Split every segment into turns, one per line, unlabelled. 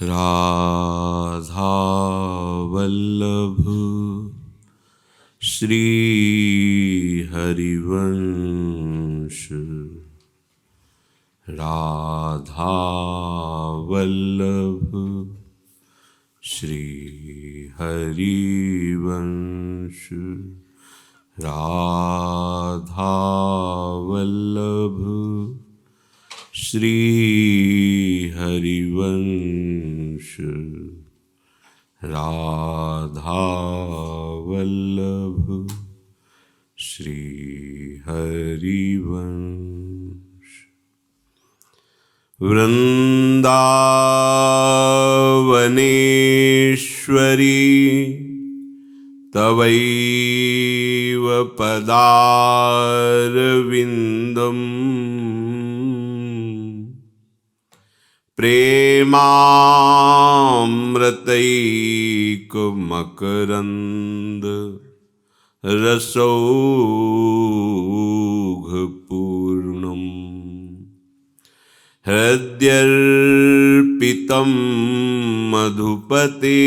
राधा वल्लभ श्री हरिवंश। राधा वल्लभ श्री हरिवंश। राधा वल्लभ श्री हरिवंश। राधा वल्लभ श्री हरिवंश। वृन्दावनेश्वरी तवैव पदारविन्दम् प्रेमामृतैकमकरन्द रसौघपूर्णम् हृद्यर्पितं मधुपते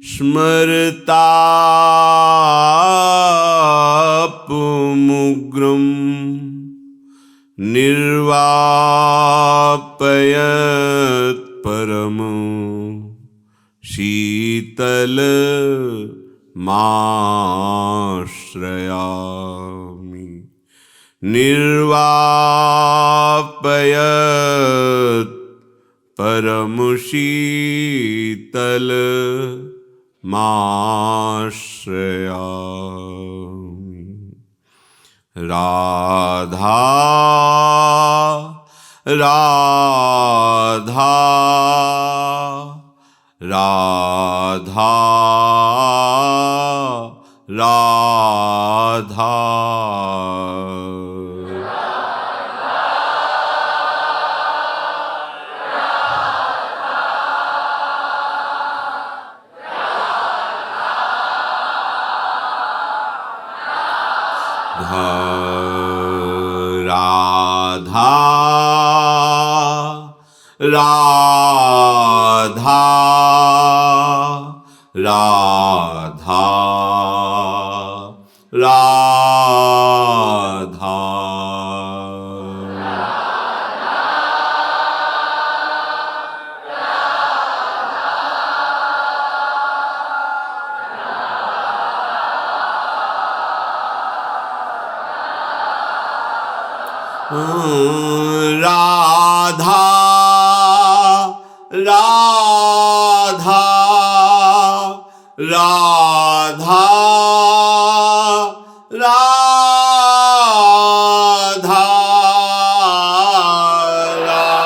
स्मरतापमुग्रम् निर्वापयत् परम शीतलमाश्रयामि। निर्वापयत् परम शीतलमाश्रयामि। राधा राधा राधा राधा। राधा राधा राधा राधा। राधा राधा राधा राधा राधा राधा राधा राधा।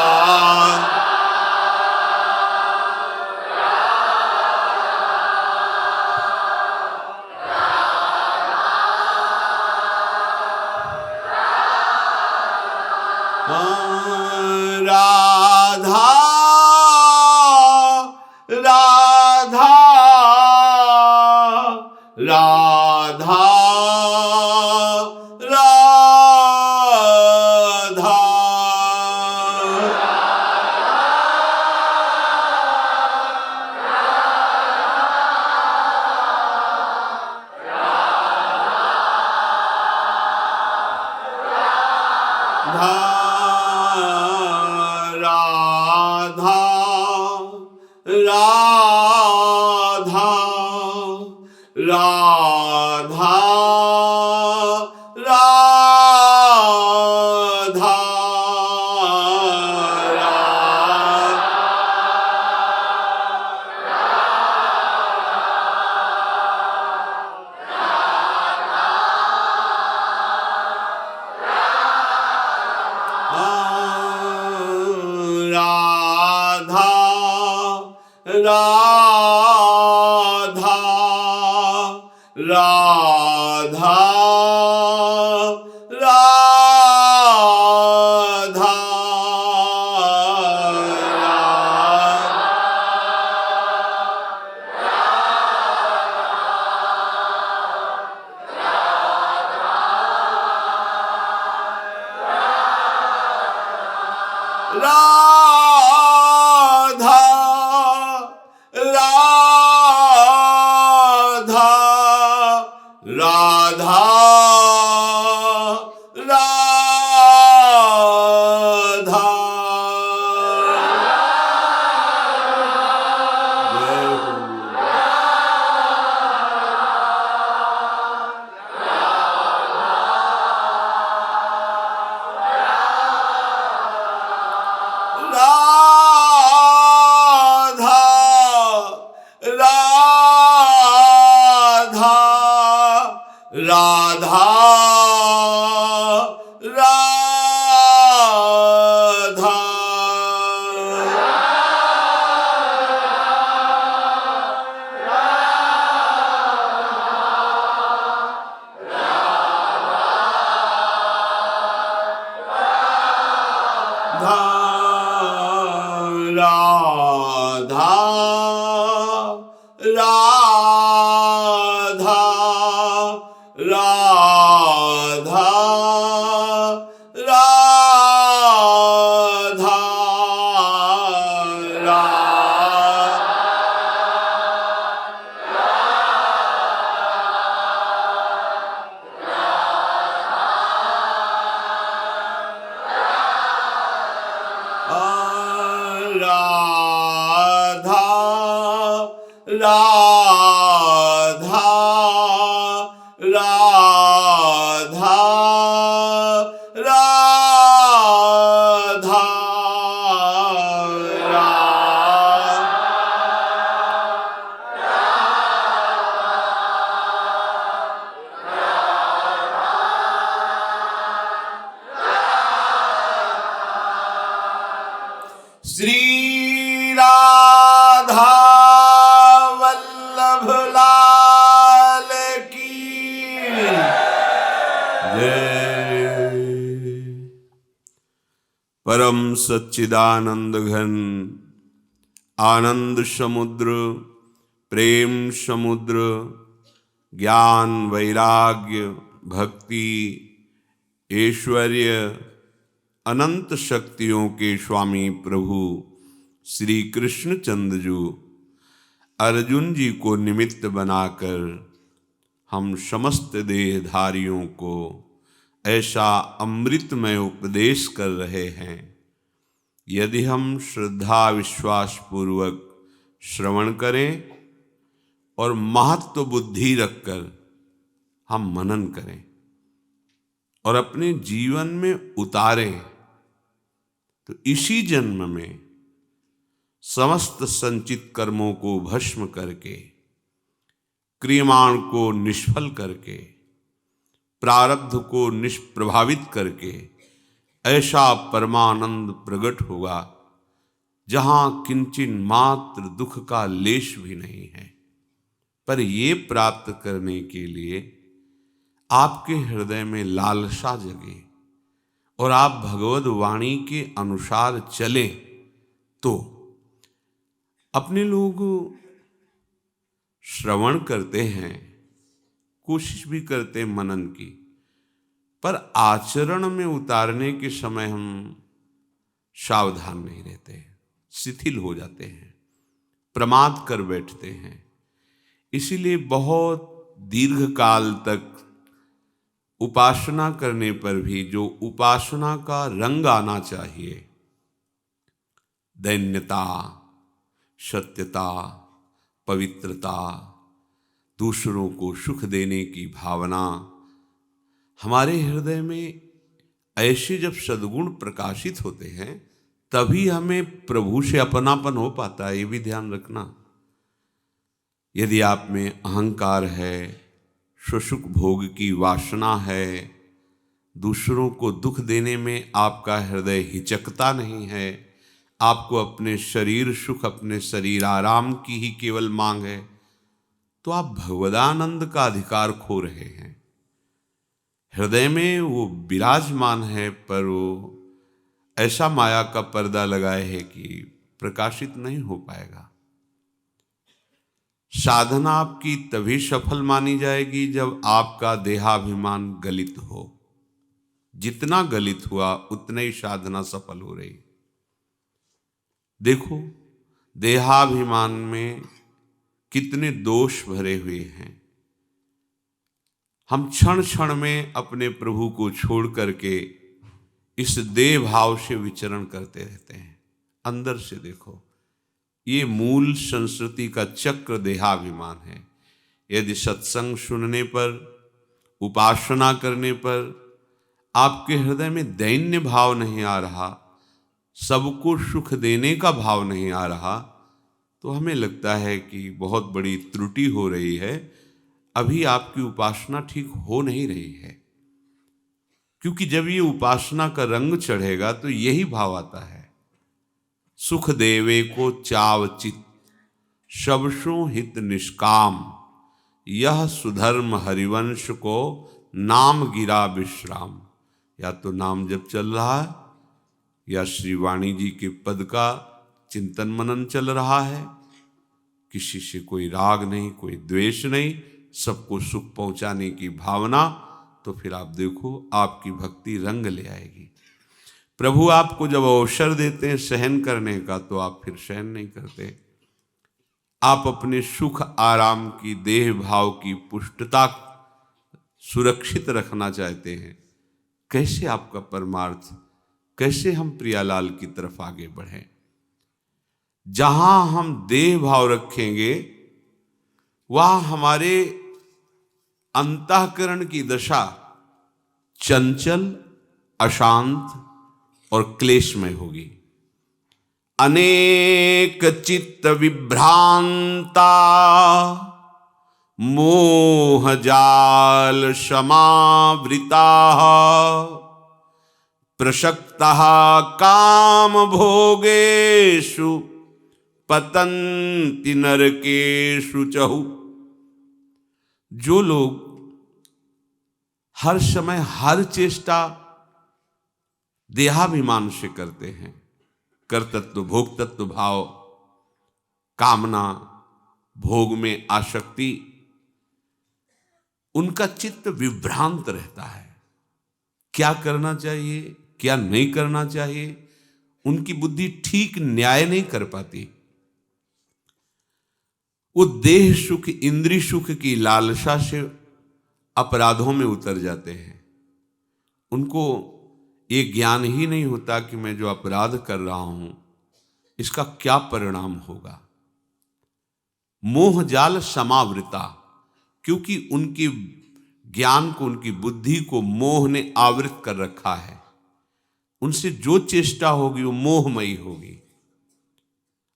राधा राधा राधा राधा राधा राधा राधा राधा। राधा श्री राधा वल्लभ लाल की जय। परम सच्चिदानंद घन आनंद समुद्र, प्रेम समुद्र, ज्ञान वैराग्य भक्ति ऐश्वर्य अनंत शक्तियों के स्वामी प्रभु श्री कृष्णचंद्र जी अर्जुन जी को निमित्त बनाकर हम समस्त देहधारियों को ऐसा अमृतमय उपदेश कर रहे हैं। यदि हम श्रद्धा विश्वास पूर्वक श्रवण करें और महत्व बुद्धि रखकर हम मनन करें और अपने जीवन में उतारें, तो इसी जन्म में समस्त संचित कर्मों को भस्म करके, क्रियमाण को निष्फल करके, प्रारब्ध को निष्प्रभावित करके ऐसा परमानंद प्रकट होगा जहां किंचिन मात्र दुख का लेश भी नहीं है। पर ये प्राप्त करने के लिए आपके हृदय में लालसा जगे और आप भगवद वाणी के अनुसार चलें, तो अपने लोग श्रवण करते हैं, कोशिश भी करते हैं मनन की, पर आचरण में उतारने के समय हम सावधान नहीं रहते, शिथिल हो जाते हैं, प्रमाद कर बैठते हैं। इसीलिए बहुत दीर्घ काल तक उपासना करने पर भी जो उपासना का रंग आना चाहिए, दैन्यता, सत्यता, पवित्रता, दूसरों को सुख देने की भावना, हमारे हृदय में ऐसे जब सद्गुण प्रकाशित होते हैं तभी हमें प्रभु से अपनापन हो पाता है। ये भी ध्यान रखना। यदि आप में अहंकार है, सुख भोग की वासना है, दूसरों को दुख देने में आपका हृदय हिचकता नहीं है, आपको अपने शरीर सुख, अपने शरीर आराम की ही केवल मांग है, तो आप भगवदानंद का अधिकार खो रहे हैं। हृदय में वो विराजमान है, पर वो ऐसा माया का पर्दा लगाए है कि प्रकाशित नहीं हो पाएगा। साधना आपकी तभी सफल मानी जाएगी जब आपका देहाभिमान गलित हो। जितना गलित हुआ उतने ही साधना सफल हो रही। देखो, देहाभिमान में कितने दोष भरे हुए हैं। हम क्षण क्षण में अपने प्रभु को छोड़ करके इस देह भाव से विचरण करते रहते हैं। अंदर से देखो, ये मूल संस्कृति का चक्र देहाभिमान है। यदि सत्संग सुनने पर, उपासना करने पर आपके हृदय में दैन्य भाव नहीं आ रहा, सबको सुख देने का भाव नहीं आ रहा, तो हमें लगता है कि बहुत बड़ी त्रुटि हो रही है, अभी आपकी उपासना ठीक हो नहीं रही है। क्योंकि जब ये उपासना का रंग चढ़ेगा तो यही भाव आता है, सुख देवे को चावचित, सबसो हित निष्काम, यह सुधर्म हरिवंश को नाम गिरा विश्राम। या तो नाम जब चल रहा है, या श्री वाणी जी के पद का चिंतन मनन चल रहा है, किसी से कोई राग नहीं, कोई द्वेष नहीं, सबको सुख पहुंचाने की भावना, तो फिर आप देखो आपकी भक्ति रंग ले आएगी। प्रभु आपको जब अवसर देते हैं सहन करने का तो आप फिर सहन नहीं करते। आप अपने सुख आराम की, देह भाव की पुष्टता सुरक्षित रखना चाहते हैं। कैसे आपका परमार्थ, कैसे हम प्रियालाल की तरफ आगे बढ़ें? जहां हम देह भाव रखेंगे वहां हमारे अंतःकरण की दशा चंचल, अशांत और क्लेशमय होगी। अनेक चित्त विभ्रांता मोह जाल समावृता प्रसक्तः काम भोगेषु पतन्ति नरकेषु चहु। जो लोग हर समय हर चेष्टा देहाभिमान से करते हैं, कर्तृत्व भोक्तृत्व भाव, कामना, भोग में आसक्ति, उनका चित्त विभ्रांत रहता है। क्या करना चाहिए, क्या नहीं करना चाहिए, उनकी बुद्धि ठीक न्याय नहीं कर पाती। वो देह सुख, इंद्रिय सुख की लालसा से अपराधों में उतर जाते हैं। उनको ये ज्ञान ही नहीं होता कि मैं जो अपराध कर रहा हूं इसका क्या परिणाम होगा। मोह जाल समावृता, क्योंकि उनकी ज्ञान को, उनकी बुद्धि को मोह ने आवृत कर रखा है। उनसे जो चेष्टा होगी वो मोहमयी होगी।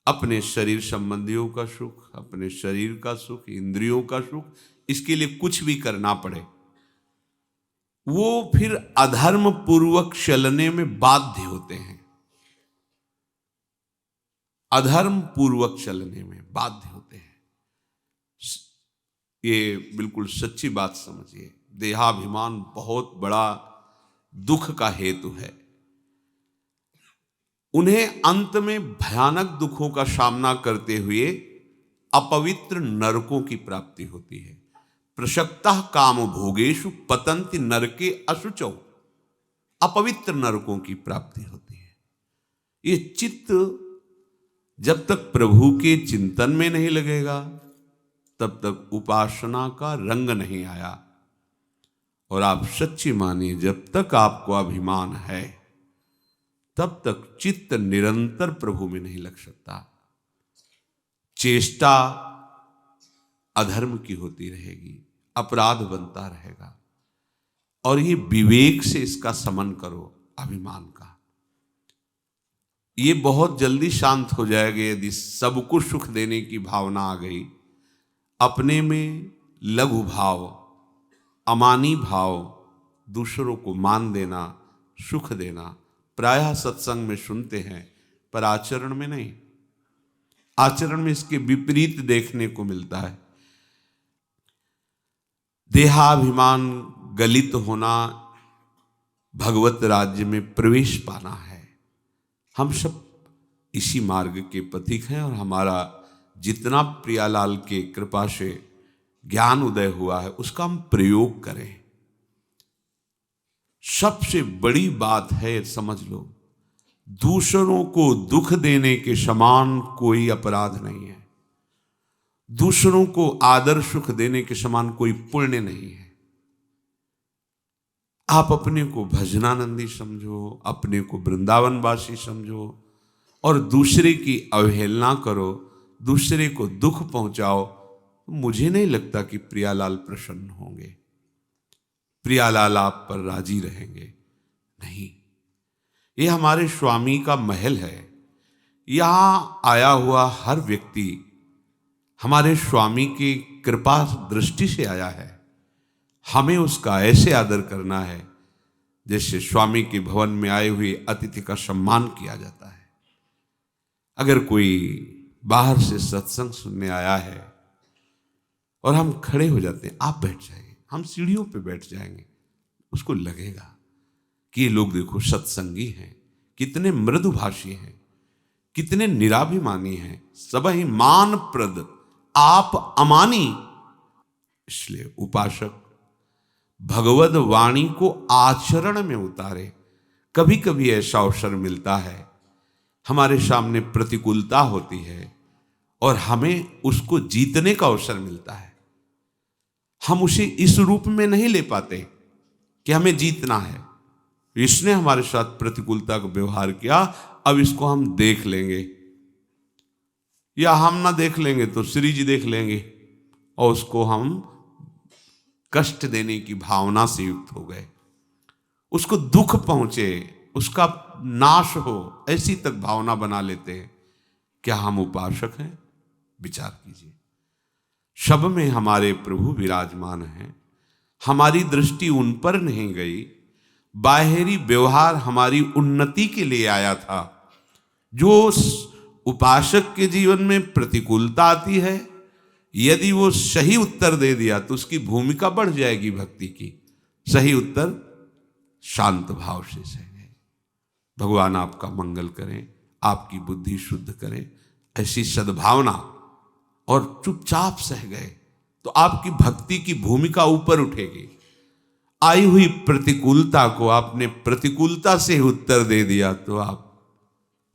अपने शरीर संबंधियों का सुख, अपने शरीर का सुख, इंद्रियों का सुख, इसके लिए कुछ भी करना पड़े, वो फिर अधर्म पूर्वक चलने में बाध्य होते हैं। अधर्म पूर्वक चलने में बाध्य होते हैं। ये बिल्कुल सच्ची बात समझिए। देहाभिमान बहुत बड़ा दुख का हेतु है। उन्हें अंत में भयानक दुखों का सामना करते हुए अपवित्र नरकों की प्राप्ति होती है। प्रसक्तः काम भोगेषु पतन्ति नरके अशुचौ, अपवित्र नरकों की प्राप्ति होती है। ये चित्त जब तक प्रभु के चिंतन में नहीं लगेगा तब तक उपासना का रंग नहीं आया। और आप सच्ची मानिए, जब तक आपको अभिमान है तब तक चित्त निरंतर प्रभु में नहीं लग सकता। चेष्टा अधर्म की होती रहेगी, अपराध बनता रहेगा। और ये विवेक से इसका समन करो, अभिमान का। ये बहुत जल्दी शांत हो जाएगा यदि सबको सुख देने की भावना आ गई। अपने में लघु भाव, अमानी भाव, दूसरों को मान देना, सुख देना, प्रायः सत्संग में सुनते हैं पर आचरण में नहीं। आचरण में इसके विपरीत देखने को मिलता है। देहाभिमान गलित होना, भगवत राज्य में प्रवेश पाना है। हम सब इसी मार्ग के पथिक हैं और हमारा जितना प्रियालाल के कृपा से ज्ञान उदय हुआ है उसका हम प्रयोग करें। सबसे बड़ी बात है, समझ लो, दूसरों को दुख देने के समान कोई अपराध नहीं है। दूसरों को आदर सुख देने के समान कोई पुण्य नहीं है। आप अपने को भजनानंदी समझो, अपने को वृंदावनवासी समझो और दूसरे की अवहेलना करो, दूसरे को दुख पहुंचाओ, तो मुझे नहीं लगता कि प्रियालाल प्रसन्न होंगे, प्रियालाल आप पर राजी रहेंगे। नहीं, ये हमारे स्वामी का महल है। यहां आया हुआ हर व्यक्ति हमारे स्वामी की कृपा दृष्टि से आया है। हमें उसका ऐसे आदर करना है जैसे स्वामी के भवन में आए हुए अतिथि का सम्मान किया जाता है। अगर कोई बाहर से सत्संग सुनने आया है और हम खड़े हो जाते हैं, आप बैठ जाइए, हम सीढ़ियों पे बैठ जाएंगे, उसको लगेगा कि ये लोग देखो सत्संगी हैं, कितने मृदुभाषी हैं, कितने निराभिमानी हैं, सब ही मानप्रद, आप अमानी। इसलिए उपासक भगवद वाणी को आचरण में उतारे, कभी कभी ऐसा अवसर मिलता है, हमारे सामने प्रतिकूलता होती है और हमें उसको जीतने का अवसर मिलता है। हम उसे इस रूप में नहीं ले पाते कि हमें जीतना है। इसने हमारे साथ प्रतिकूलता का व्यवहार किया, अब इसको हम देख लेंगे, या हम ना देख लेंगे तो श्री जी देख लेंगे और उसको हम कष्ट देने की भावना से युक्त हो गए, उसको दुख पहुंचे, उसका नाश हो, ऐसी तक भावना बना लेते हैं। क्या हम उपासक हैं? विचार कीजिए। सब में हमारे प्रभु विराजमान हैं, हमारी दृष्टि उन पर नहीं गई। बाहरी व्यवहार हमारी उन्नति के लिए आया था। जो उपासक के जीवन में प्रतिकूलता आती है, यदि वो सही उत्तर दे दिया तो उसकी भूमिका बढ़ जाएगी भक्ति की। सही उत्तर शांत भाव से सहेंगे। भगवान आपका मंगल करें, आपकी बुद्धि शुद्ध करें। ऐसी सद्भावना, और चुपचाप सह गए तो आपकी भक्ति की भूमिका ऊपर उठेगी। आई हुई प्रतिकूलता को आपने प्रतिकूलता से उत्तर दे दिया तो आप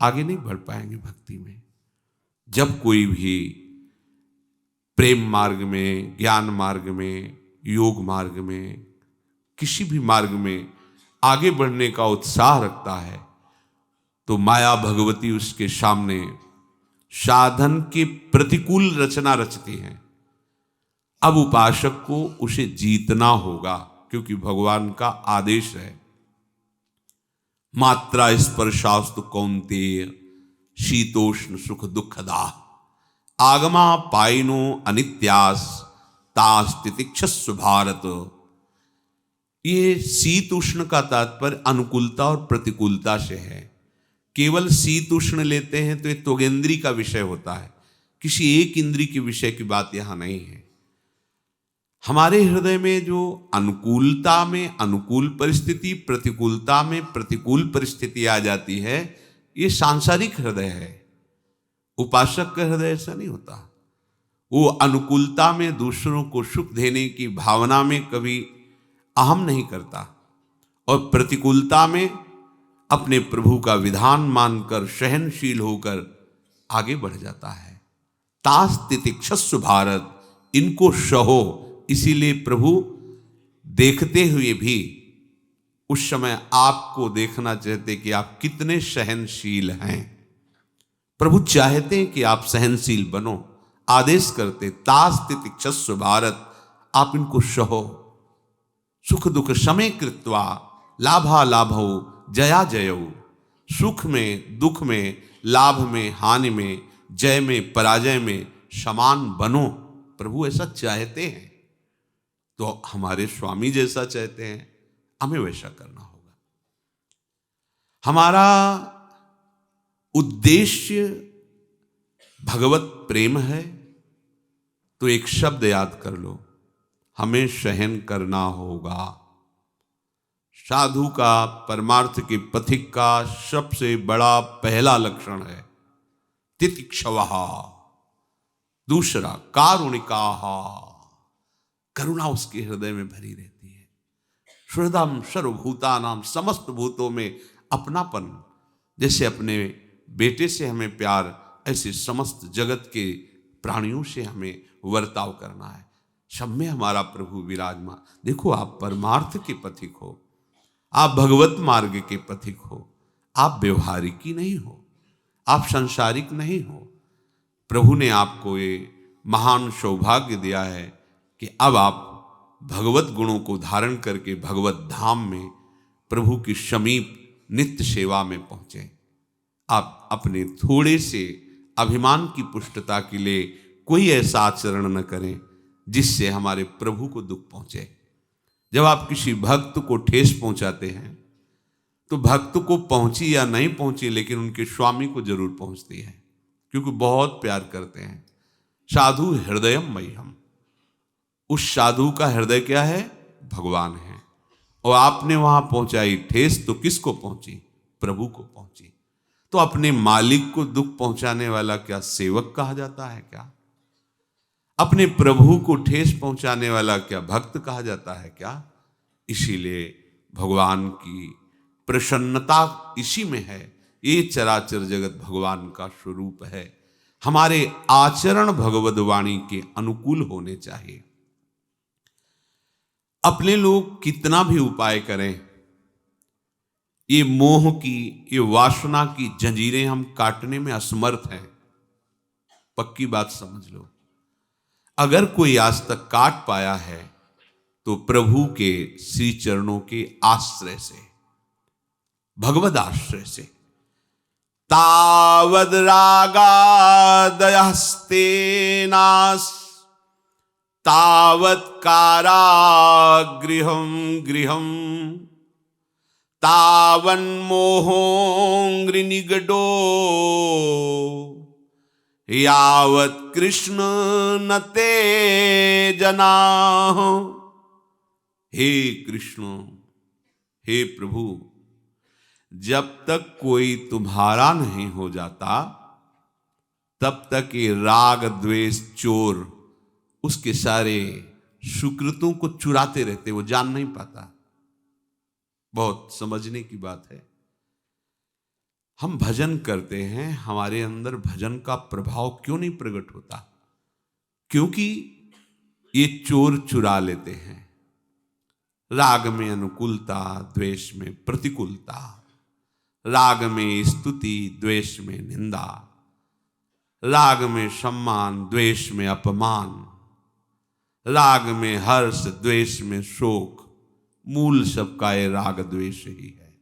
आगे नहीं बढ़ पाएंगे भक्ति में। जब कोई भी प्रेम मार्ग में, ज्ञान मार्ग में, योग मार्ग में, किसी भी मार्ग में आगे बढ़ने का उत्साह रखता है तो माया भगवती उसके सामने साधन की प्रतिकूल रचना रचती हैं। अब उपासक को उसे जीतना होगा, क्योंकि भगवान का आदेश है, मात्रा स्पर्शास्तु कौन्तेय शीतोष्ण सुख दुखदा आगमा पाइनो अनित्यास तास्तितिक्षस्व भारत। ये शीत उष्ण का तात्पर्य अनुकूलता और प्रतिकूलता से है। केवल शीत उष्ण लेते हैं तो ये त्वगेंद्री का विषय होता है, किसी एक इंद्री के विषय की बात यहां नहीं है। हमारे हृदय में जो अनुकूलता में अनुकूल परिस्थिति, प्रतिकूलता में प्रतिकूल परिस्थिति आ जाती है, ये सांसारिक हृदय है। उपासक का हृदय ऐसा नहीं होता। वो अनुकूलता में दूसरों को सुख देने की भावना में कभी अहम नहीं करता, और प्रतिकूलता में अपने प्रभु का विधान मानकर सहनशील होकर आगे बढ़ जाता है। तास्तितिक्षस्व भारत, इनको सहो। इसीलिए प्रभु देखते हुए भी उस समय आपको देखना चाहते कि आप कितने सहनशील हैं। प्रभु चाहते हैं कि आप सहनशील बनो, आदेश करते तास्तितिक्षस्व भारत, आप इनको सहो। सुख दुख समय कृत्वा लाभा लाभो जया जयो। सुख में, दुख में, लाभ में, हानि में, जय में, पराजय में समान बनो। प्रभु ऐसा चाहते हैं, तो हमारे स्वामी जैसा चाहते हैं, हमें वैसा करना होगा। हमारा उद्देश्य भगवत प्रेम है तो एक शब्द याद कर लो, हमें सहन करना होगा। साधु का, परमार्थ के पथिक का सबसे बड़ा पहला लक्षण है तितिक्षवः। दूसरा कारुणिकाः, करुणा उसके हृदय में भरी रहती है। हृदयम सर्वभूतानां, समस्त भूतों में अपनापन। जैसे अपने बेटे से हमें प्यार, ऐसे समस्त जगत के प्राणियों से हमें वर्ताव करना है। सब में हमारा प्रभु विराजमान। देखो, आप परमार्थ के पथिक हो, आप भगवत मार्ग के पथिक हो, आप व्यवहारिकी नहीं हो, आप संसारिक नहीं हो। प्रभु ने आपको ये महान सौभाग्य दिया है कि अब आप भगवत गुणों को धारण करके भगवत धाम में प्रभु की समीप नित्य सेवा में पहुंचे। आप अपने थोड़े से अभिमान की पुष्टता के लिए कोई ऐसा आचरण न करें जिससे हमारे प्रभु को दुख पहुंचे। जब आप किसी भक्त को ठेस पहुंचाते हैं तो भक्त को पहुंची या नहीं पहुंची, लेकिन उनके स्वामी को जरूर पहुंचती है, क्योंकि बहुत प्यार करते हैं। साधु हृदयम मह्यम, उस साधु का हृदय क्या है? भगवान है। और आपने वहां पहुंचाई ठेस तो किसको पहुंची? प्रभु को पहुंची। तो अपने मालिक को दुख पहुंचाने वाला क्या सेवक कहा जाता है क्या? अपने प्रभु को ठेस पहुंचाने वाला क्या भक्त कहा जाता है क्या? इसीलिए भगवान की प्रसन्नता इसी में है। ये चराचर जगत भगवान का स्वरूप है। हमारे आचरण भगवद वाणी के अनुकूल होने चाहिए। अपने लोग कितना भी उपाय करें, ये मोह की, ये वासना की जंजीरें हम काटने में असमर्थ हैं। पक्की बात समझ लो। अगर कोई आज तक काट पाया है तो प्रभु के श्री चरणों के आश्रय से, भगवद आश्रय से। तावद रागादयस्ते नास तावत् कारागृहं गृहं तावन्मोहोऽङ्घ्रिनिगडो यावत् कृष्ण न ते जनाः। हे कृष्ण, हे प्रभु, जब तक कोई तुम्हारा नहीं हो जाता तब तक ये राग द्वेष चोर उसके सारे सुकृतों को चुराते रहते, वो जान नहीं पाता। बहुत समझने की बात है। हम भजन करते हैं, हमारे अंदर भजन का प्रभाव क्यों नहीं प्रकट होता? क्योंकि ये चोर चुरा लेते हैं। राग में अनुकूलता, द्वेष में प्रतिकूलता, राग में स्तुति, द्वेष में निंदा, राग में सम्मान, द्वेष में अपमान, राग में हर्ष, द्वेष में शोक। मूल सबका ये राग द्वेष ही है।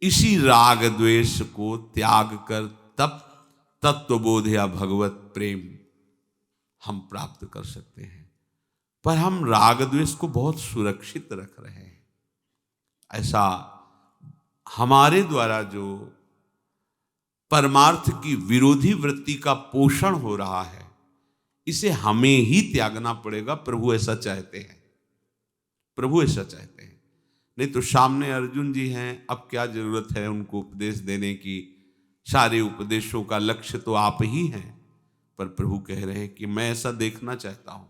इसी राग द्वेष को त्याग कर तब तत्वबोध या भगवत प्रेम हम प्राप्त कर सकते हैं। पर हम राग द्वेष को बहुत सुरक्षित रख रहे हैं। ऐसा हमारे द्वारा जो परमार्थ की विरोधी वृत्ति का पोषण हो रहा है, इसे हमें ही त्यागना पड़ेगा। प्रभु ऐसा चाहते हैं, प्रभु ऐसा चाहते हैं। नहीं तो सामने अर्जुन जी हैं, अब क्या जरूरत है उनको उपदेश देने की? सारे उपदेशों का लक्ष्य तो आप ही हैं। पर प्रभु कह रहे हैं कि मैं ऐसा देखना चाहता हूं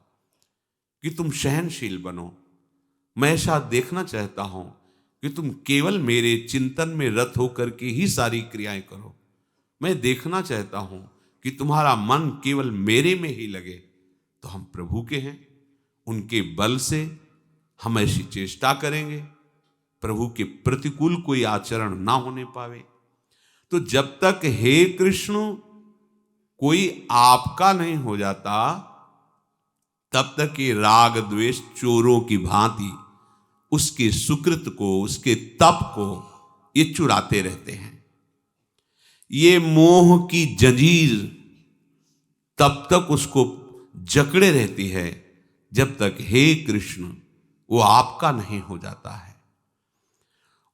कि तुम सहनशील बनो। मैं ऐसा देखना चाहता हूं कि तुम केवल मेरे चिंतन में रत होकर के ही सारी क्रियाएं करो। मैं देखना चाहता हूं कि तुम्हारा मन केवल मेरे में ही लगे। तो हम प्रभु के हैं, उनके बल से हम ऐसी चेष्टा करेंगे प्रभु के प्रतिकूल कोई आचरण ना होने पावे। तो जब तक हे कृष्ण कोई आपका नहीं हो जाता, तब तक ये राग द्वेष चोरों की भांति उसके सुकृत को, उसके तप को ये चुराते रहते हैं। ये मोह की जंजीर तब तक उसको जकड़े रहती है जब तक हे कृष्ण वो आपका नहीं हो जाता है।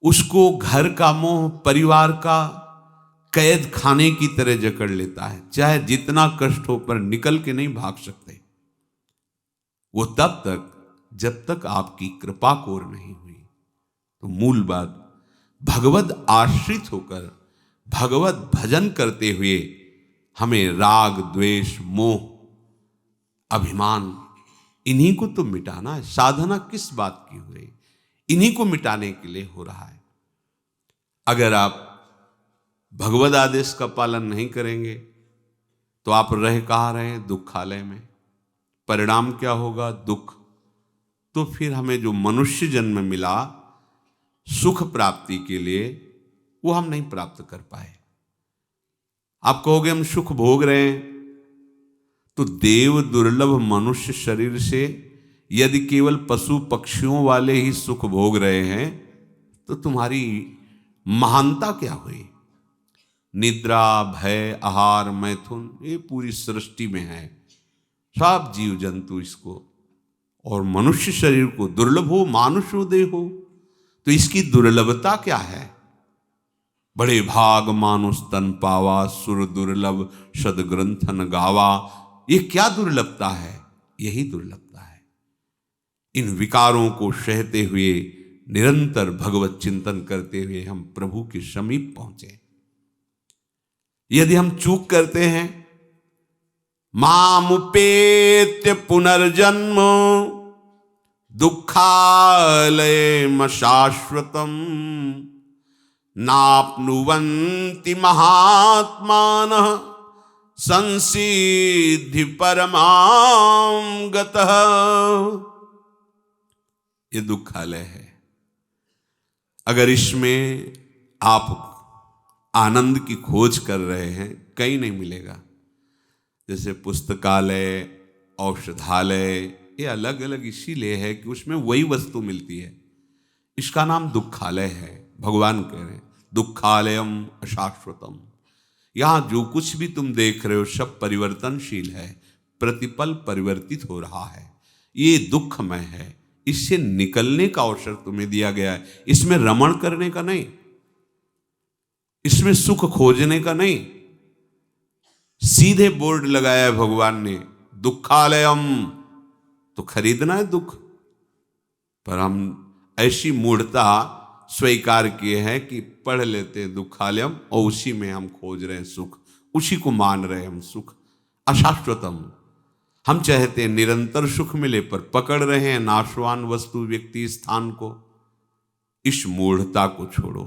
उसको घर का मोह, परिवार का कैद खाने की तरह जकड़ लेता है। चाहे जितना कष्ट हो पर निकल के नहीं भाग सकते वो तब तक जब तक आपकी कृपा कोर नहीं हुई। तो मूल बात, भगवद आश्रित होकर भगवत भजन करते हुए हमें राग द्वेष मोह अभिमान इन्हीं को तो मिटाना है। साधना किस बात की हुई? इन्हीं को मिटाने के लिए हो रहा है। अगर आप भगवद आदेश का पालन नहीं करेंगे तो आप रह कहाँ रहे? दुखालय में। परिणाम क्या होगा? दुख। तो फिर हमें जो मनुष्य जन्म मिला सुख प्राप्ति के लिए, वो हम नहीं प्राप्त कर पाए। आप कहोगे हम सुख भोग रहे हैं, तो देव दुर्लभ मनुष्य शरीर से यदि केवल पशु पक्षियों वाले ही सुख भोग रहे हैं तो तुम्हारी महानता क्या हुई? निद्रा, भय, आहार, मैथुन, ये पूरी सृष्टि में है। सब जीव जंतु इसको, और मनुष्य शरीर को दुर्लभ हो, मानुषोदय हो, तो इसकी दुर्लभता क्या है? बड़े भाग मानुष तन पावा, सुर दुर्लभ सदग्रंथन गावा। ये क्या दुर्लभता है? यही दुर्लभता है। इन विकारों को सहते हुए निरंतर भगवत चिंतन करते हुए हम प्रभु के समीप पहुंचे। यदि हम चूक करते हैं, मामुपेत्य पुनर्जन्म दुःखालयम शाश्वतम नाप्नुवन्ति महात्मानः संसिद्धि परमां गतः। ये दुःखालय है। अगर इसमें आप आनंद की खोज कर रहे हैं, कहीं नहीं मिलेगा। जैसे पुस्तकालय, औषधालय, ये अलग अलग इसीलिए है कि उसमें वही वस्तु मिलती है। इसका नाम दुःखालय है। भगवान कह रहे हैं दुःखालयम अशाश्वतम। यहां जो कुछ भी तुम देख रहे हो सब परिवर्तनशील है, प्रतिपल परिवर्तित हो रहा है। ये दुखमय है, इससे निकलने का अवसर तुम्हें दिया गया है। इसमें रमण करने का नहीं, इसमें सुख खोजने का नहीं। सीधे बोर्ड लगाया है भगवान ने, दुःखालयम, तो खरीदना है दुख। पर हम ऐसी मूढ़ता स्वीकार किए हैं कि पढ़ लेते हैं दुःखालयम और उसी में हम खोज रहे हैं सुख, उसी को मान रहे हैं हम सुख। अशाश्वतम, हम चाहते हैं निरंतर सुख मिले, पर पकड़ रहे हैं नाशवान वस्तु, व्यक्ति, स्थान को। इस मूढ़ता को छोड़ो,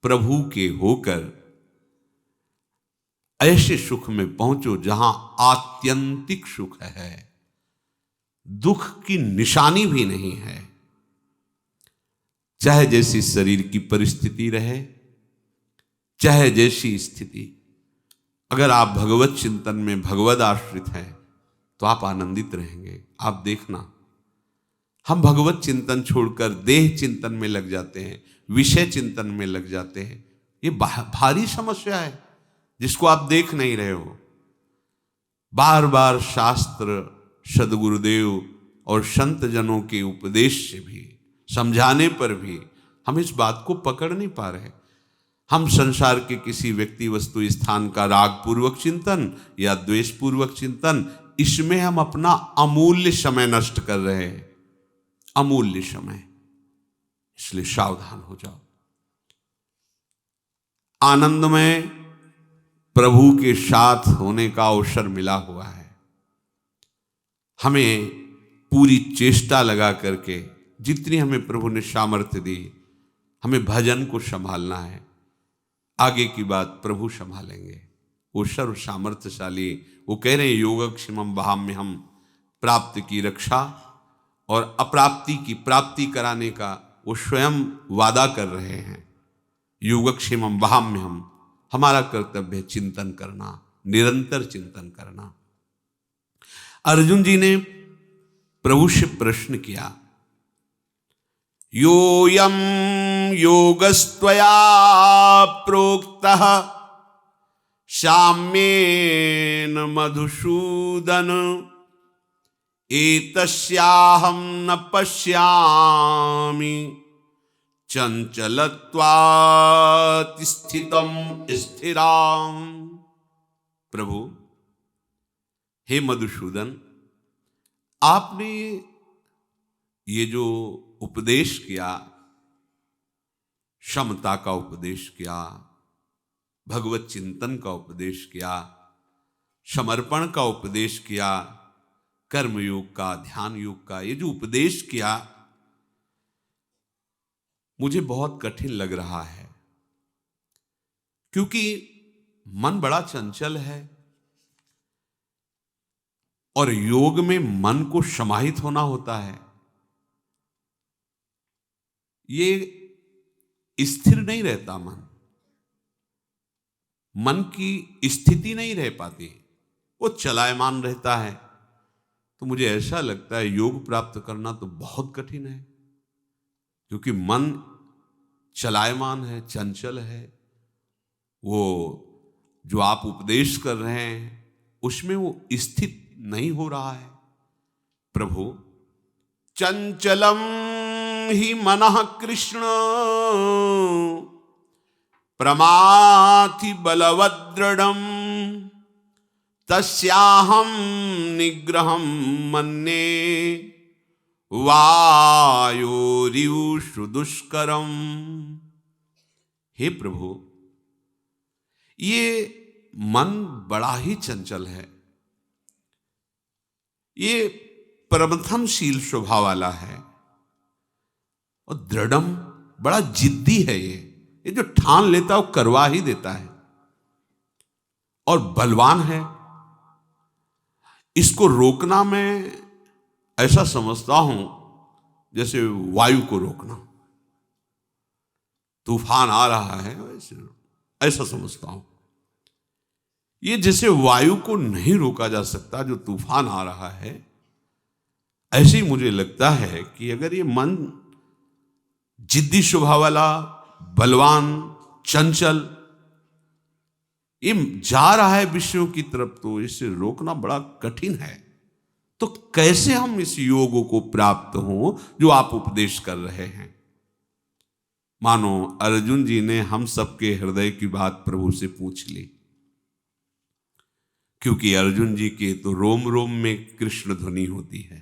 प्रभु के होकर ऐसे सुख में पहुंचो जहां आत्यंतिक सुख है, दुख की निशानी भी नहीं है। चाहे जैसी शरीर की परिस्थिति रहे, चाहे जैसी स्थिति, अगर आप भगवत चिंतन में भगवद आश्रित हैं तो आप आनंदित रहेंगे। आप देखना, हम भगवत चिंतन छोड़कर देह चिंतन में लग जाते हैं, विषय चिंतन में लग जाते हैं। ये भारी समस्या है जिसको आप देख नहीं रहे हो। बार बार शास्त्र, सदगुरुदेव और संत जनों के उपदेश से भी, समझाने पर भी हम इस बात को पकड़ नहीं पा रहे। हम संसार के किसी व्यक्ति, वस्तु, स्थान का राग पूर्वक चिंतन या द्वेष पूर्वक चिंतन, इसमें हम अपना अमूल्य समय नष्ट कर रहे हैं, अमूल्य समय। इसलिए सावधान हो जाओ। आनंद में प्रभु के साथ होने का अवसर मिला हुआ है। हमें पूरी चेष्टा लगा करके, जितनी हमें प्रभु ने सामर्थ्य दी, हमें भजन को संभालना है। आगे की बात प्रभु संभालेंगे, वो सर्व सामर्थ्यशाली। वो कह रहे हैं योगक्षेमम वहाम्य, हम प्राप्त की रक्षा और अप्राप्ति की प्राप्ति कराने का वो स्वयं वादा कर रहे हैं। योगक्षेमम वहाम्य, हम, हमारा कर्तव्य है चिंतन करना, निरंतर चिंतन करना। अर्जुन जी ने प्रभु से प्रश्न किया, योऽयं योगस्त्वया प्रोक्तः साम्येन मधुसूदन, एतस्याहं न पश्यामि चंचलत्वात् स्थितं स्थिराम्। प्रभु, हे मधुसूदन, आपने ये जो उपदेश किया, समता का उपदेश किया, भगवत चिंतन का उपदेश किया, समर्पण का उपदेश किया, कर्मयोग का, ध्यान योग का, ये जो उपदेश किया मुझे बहुत कठिन लग रहा है, क्योंकि मन बड़ा चंचल है और योग में मन को समाहित होना होता है। ये स्थिर नहीं रहता, मन की स्थिति नहीं रह पाती, वो चलायमान रहता है। तो मुझे ऐसा लगता है योग प्राप्त करना तो बहुत कठिन है, क्योंकि मन चलायमान है, चंचल है। वो जो आप उपदेश कर रहे हैं उसमें वो स्थित नहीं हो रहा है। प्रभु, चंचलम ही मनः कृष्ण प्रमाथि बलवद्दृढ़ं, तस्याहं निग्रहं मन्ये वायोरिव दुष्करम। हे प्रभु, ये मन बड़ा ही चंचल है, ये प्रबंधनशील स्वभाव वाला है और दृढ़म बड़ा जिद्दी है। ये जो ठान लेता है वो करवा ही देता है और बलवान है। इसको रोकना मैं ऐसा समझता हूं जैसे वायु को रोकना, तूफान आ रहा है वैसे, ऐसा समझता हूं। ये जैसे वायु को नहीं रोका जा सकता जो तूफान आ रहा है, ऐसे ही मुझे लगता है कि अगर ये मन जिद्दी स्वभाव वाला, बलवान, चंचल, ये जा रहा है विषयों की तरफ, तो इसे रोकना बड़ा कठिन है। तो कैसे हम इस योग को प्राप्त हो जो आप उपदेश कर रहे हैं? मानो अर्जुन जी ने हम सबके हृदय की बात प्रभु से पूछ ली, क्योंकि अर्जुन जी के तो रोम रोम में कृष्ण ध्वनि होती है।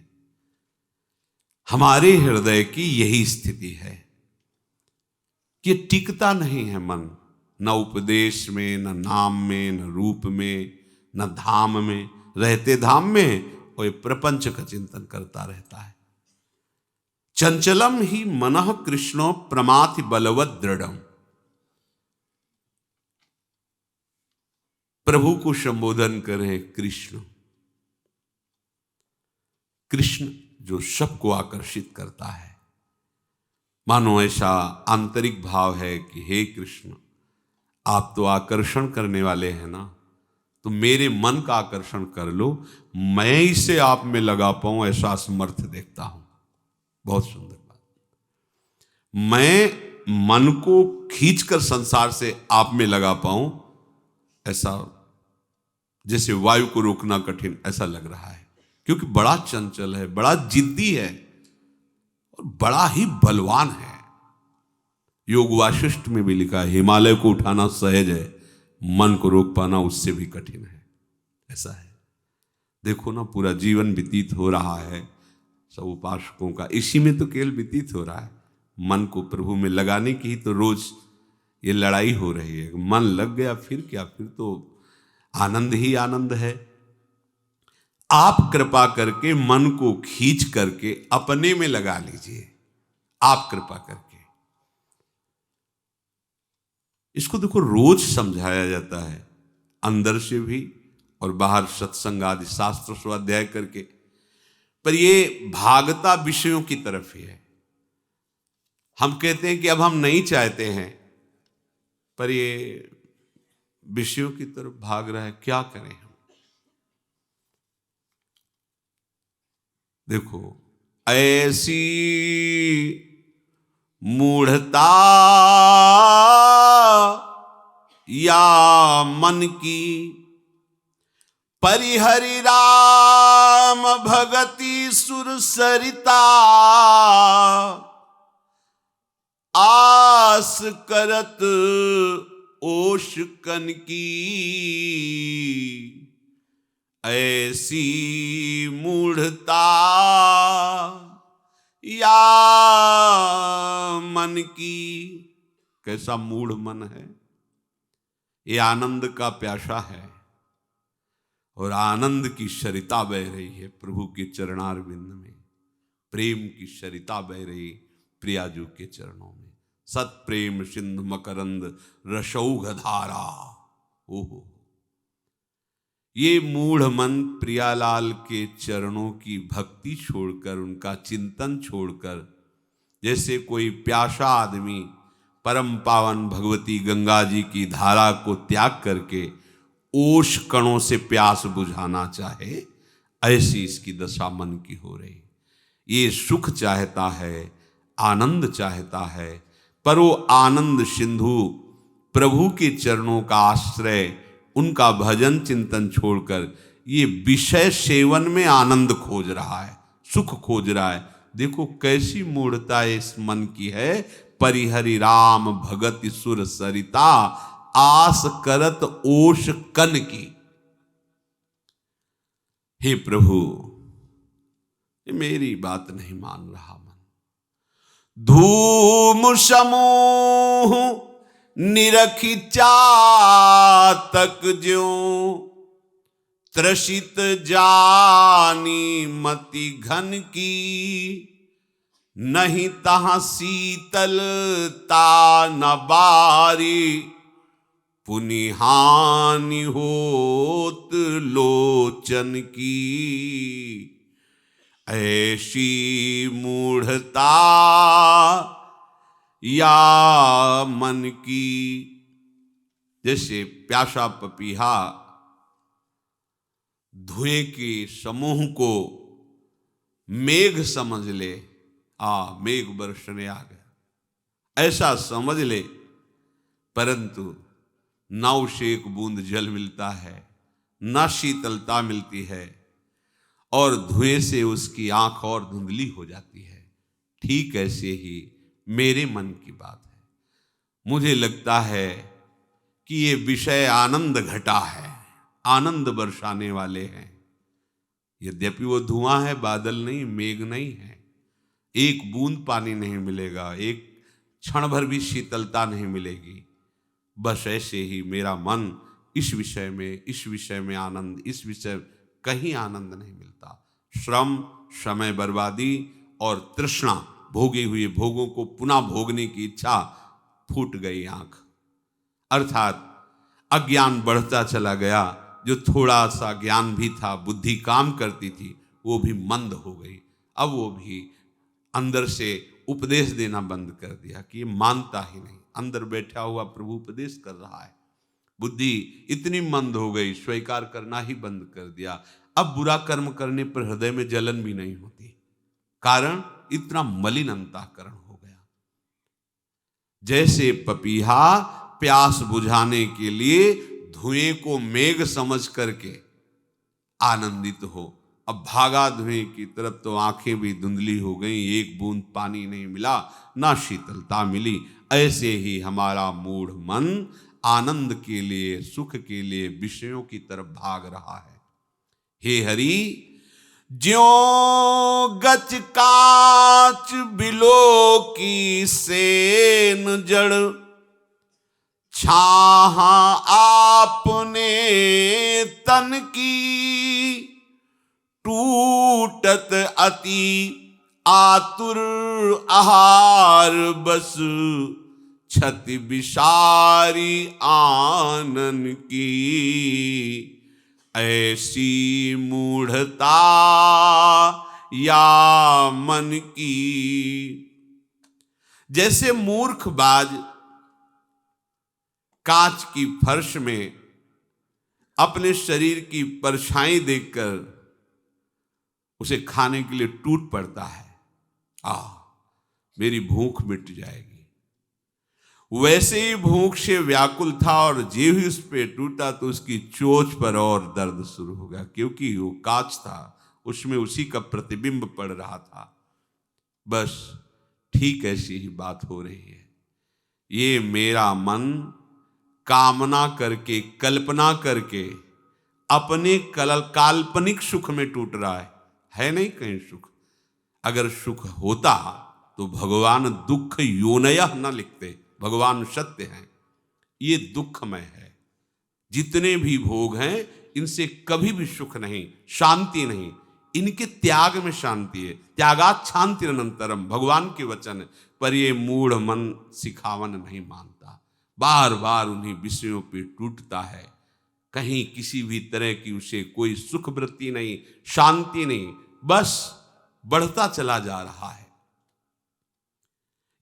हमारे हृदय की यही स्थिति है कि टिकता नहीं है मन, न उपदेश में, न नाम में, न रूप में, न धाम में। रहते धाम में और प्रपंच का चिंतन करता रहता है। चंचलम ही मनः कृष्णो प्रमाथि बलवत दृढ़म। प्रभु को संबोधन करें कृष्ण, कृष्ण जो सबको आकर्षित करता है। मानो ऐसा आंतरिक भाव है कि हे कृष्ण, आप तो आकर्षण करने वाले हैं ना, तो मेरे मन का आकर्षण कर लो, मैं इसे आप में लगा पाऊं, ऐसा समर्थ देखता हूं। बहुत सुंदर बात। मैं मन को खींचकर संसार से आप में लगा पाऊं, ऐसा जैसे वायु को रोकना कठिन ऐसा लग रहा है, क्योंकि बड़ा चंचल है, बड़ा जिद्दी है और बड़ा ही बलवान है। योग वाशिष्ठ में भी लिखा है, हिमालय को उठाना सहज है, मन को रोक पाना उससे भी कठिन है। ऐसा है। देखो ना, पूरा जीवन व्यतीत हो रहा है सब उपासकों का, इसी में तो केवल व्यतीत हो रहा है। मन को प्रभु में लगाने की ही तो रोज ये लड़ाई हो रही है। मन लग गया फिर क्या, फिर तो आनंद ही आनंद है। आप कृपा करके मन को खींच करके अपने में लगा लीजिए, आप कृपा करके। इसको देखो, रोज समझाया जाता है, अंदर से भी और बाहर सत्संग आदि शास्त्र स्वाध्याय करके, पर ये भागता विषयों की तरफ ही है। हम कहते हैं कि अब हम नहीं चाहते हैं, पर ये विषयों की तरफ भाग रहा है, क्या करें हम? देखो, ऐसी मूढ़ता या मन की, परिहरि राम भगति सुर सरिता, आस करत ओश कन की, ऐसी मूढ़ता या मन की। कैसा मूढ़ मन है? ये आनंद का प्यासा है और आनंद की सरिता बह रही है प्रभु के चरणारविंद में। प्रेम की सरिता बह रही प्रियाजू के चरणों में। सत प्रेम सिंधु मकरंद रसौघ धारा। ओहो, ये मूढ़ मन प्रियालाल के चरणों की भक्ति छोड़कर, उनका चिंतन छोड़कर, जैसे कोई प्यासा आदमी परम पावन भगवती गंगा जी की धारा को त्याग करके ओश कणों से प्यास बुझाना चाहे, ऐसी इसकी दशा मन की हो रही। ये सुख चाहता है, आनंद चाहता है, पर वो आनंद सिंधु प्रभु के चरणों का आश्रय, उनका भजन चिंतन छोड़कर ये विषय सेवन में आनंद खोज रहा है, सुख खोज रहा है। देखो कैसी मूढ़ता इस मन की है। परिहरि राम भगति सुर सरिता, आस करत ओश कन की। हे प्रभु, ये मेरी बात नहीं मान रहा मन। धूम समूह निरखी चातक ज्यों, त्रसित जानी मति घन की, नहीं तहां शीतलता न बारी, पुनिहानि होत लोचन की। ऐसी मूढ़ता या मन की। जैसे प्यासा पपीहा धुएं के समूह को मेघ समझ ले, मेघ बरसने आ गया, ऐसा समझ ले, परंतु ना उसे एक बूंद जल मिलता है, ना शीतलता मिलती है, और धुएं से उसकी आंख और धुंधली हो जाती है। ठीक ऐसे ही मेरे मन की बात है। मुझे लगता है कि ये विषय आनंद घटा है, आनंद बरसाने वाले हैं। यद्यपि वो धुआं है, बादल नहीं, मेघ नहीं है। एक बूंद पानी नहीं मिलेगा, एक क्षण भर भी शीतलता नहीं मिलेगी। बस ऐसे ही मेरा मन इस विषय में आनंद, इस विषय कहीं आनंद नहीं मिलता। श्रम, समय बर्बादी और तृष्णा, भोगे हुए भोगों को पुनः भोगने की इच्छा, फूट गई आंख। अर्थात अज्ञान बढ़ता चला गया। जो थोड़ा सा ज्ञान भी था, बुद्धि काम करती थी, वो भी मंद हो गई। अब वो भी अंदर से उपदेश देना बंद कर दिया कि ये मानता ही नहीं। अंदर बैठा हुआ प्रभु उपदेश कर रहा है, बुद्धि इतनी मंद हो गई, स्वीकार करना ही बंद कर दिया। अब बुरा कर्म करने पर हृदय में जलन भी नहीं होती, कारण इतना मलिन अंतःकरण हो गया। जैसे पपीहा प्यास बुझाने के लिए धुएं को मेघ समझ करके आनंदित हो, अब भागा धुएं की तरफ तो आंखें भी धुंधली हो गई, एक बूंद पानी नहीं मिला, ना शीतलता मिली। ऐसे ही हमारा मूढ़ मन आनंद के लिए, सुख के लिए विषयों की तरफ भाग रहा है। हे हरि, ज्यों गच कांच बिलो की सेन जड़, छाहा आपने तन की, टूटत अति आतुर आहार बस, क्षति विसारी आनन की। ऐसी मूढ़ता या मन की। जैसे मूर्खबाज कांच की फर्श में अपने शरीर की परछाई देखकर उसे खाने के लिए टूट पड़ता है, मेरी भूख मिट जाएगी, वैसे ही भूख से व्याकुल था और जे ही उस पे टूटा तो उसकी चोंच पर और दर्द शुरू हो गया, क्योंकि वो कांच था, उसमें उसी का प्रतिबिंब पड़ रहा था। बस ठीक ऐसी ही बात हो रही है। ये मेरा मन कामना करके, कल्पना करके अपने काल्पनिक सुख में टूट रहा है नहीं कहीं सुख। अगर सुख होता तो भगवान दुख योनयः न लिखते। भगवान सत्य हैं, ये दुखमय है। जितने भी भोग हैं इनसे कभी भी सुख नहीं, शांति नहीं, इनके त्याग में शांति है। त्यागात् शान्तिरनन्तरम्, भगवान के वचन। पर ये मूढ़ मन सिखावन नहीं मानता, बार बार उन्हीं विषयों पे टूटता है। कहीं किसी भी तरह की उसे कोई सुख वृत्ति नहीं, शांति नहीं, बस बढ़ता चला जा रहा है।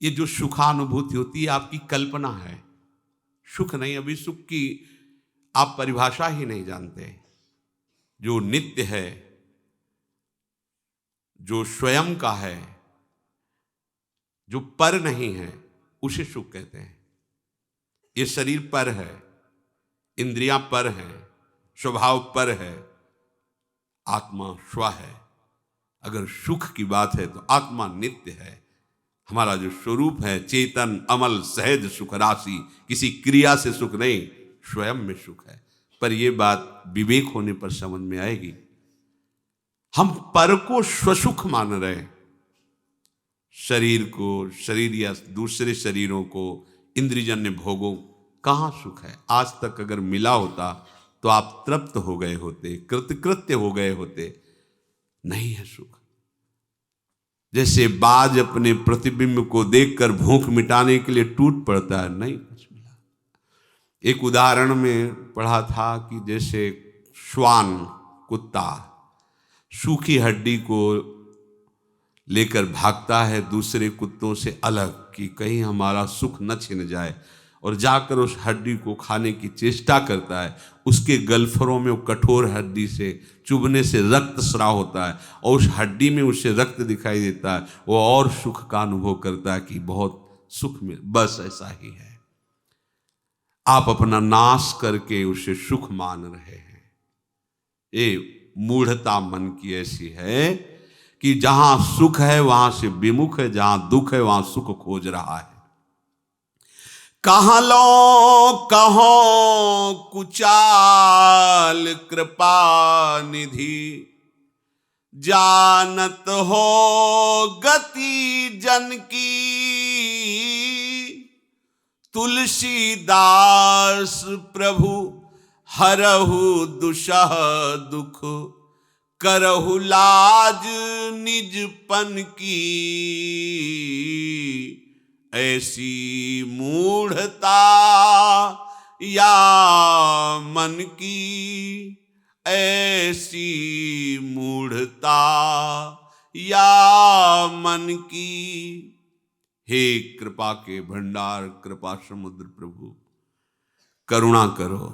ये जो सुखानुभूति होती है आपकी कल्पना है, सुख नहीं। अभी सुख की आप परिभाषा ही नहीं जानते। जो नित्य है, जो स्वयं का है, जो पर नहीं है, उसे सुख कहते हैं। ये शरीर पर है, इंद्रियां पर हैं, स्वभाव पर है, आत्मा स्व है। अगर सुख की बात है तो आत्मा नित्य है। हमारा जो स्वरूप है चेतन, अमल, सहज सुख राशि, किसी क्रिया से सुख नहीं, स्वयं में सुख है। पर यह बात विवेक होने पर समझ में आएगी। हम पर को स्वसुख मान रहे हैं, शरीर को, शरीर या दूसरे शरीरों को, इंद्रियजन्य भोगों, कहाँ सुख है। आज तक अगर मिला होता तो आप तृप्त हो गए होते, कृतकृत्य हो गए होते। नहीं है सुख। जैसे बाज अपने प्रतिबिंब को देखकर भूख मिटाने के लिए टूट पड़ता है, नहीं कुछ मिला। एक उदाहरण में पढ़ा था कि जैसे श्वान, कुत्ता, सूखी हड्डी को लेकर भागता है दूसरे कुत्तों से अलग कि कहीं हमारा सुख न छिन जाए, और जाकर उस हड्डी को खाने की चेष्टा करता है। उसके गलफरों में वो कठोर हड्डी से चुभने से रक्त स्राव होता है, और उस हड्डी में उसे रक्त दिखाई देता है। वो और सुख का अनुभव करता है कि बहुत सुख मिल। बस ऐसा ही है, आप अपना नाश करके उसे सुख मान रहे हैं। ये मूढ़ता मन की ऐसी है कि जहां सुख है वहां से विमुख है, जहां दुख है वहां सुख खोज रहा है। कहाँ लो कहो कुचाल कृपा निधि, जानत हो गति जन की। तुलसीदास प्रभु हरहु दुषह दुख, करहु लाज निजपन की। ऐसी मूढ़ता या मन की, ऐसी मूढ़ता या मन की। हे कृपा के भंडार, कृपा समुद्र प्रभु, करुणा करो।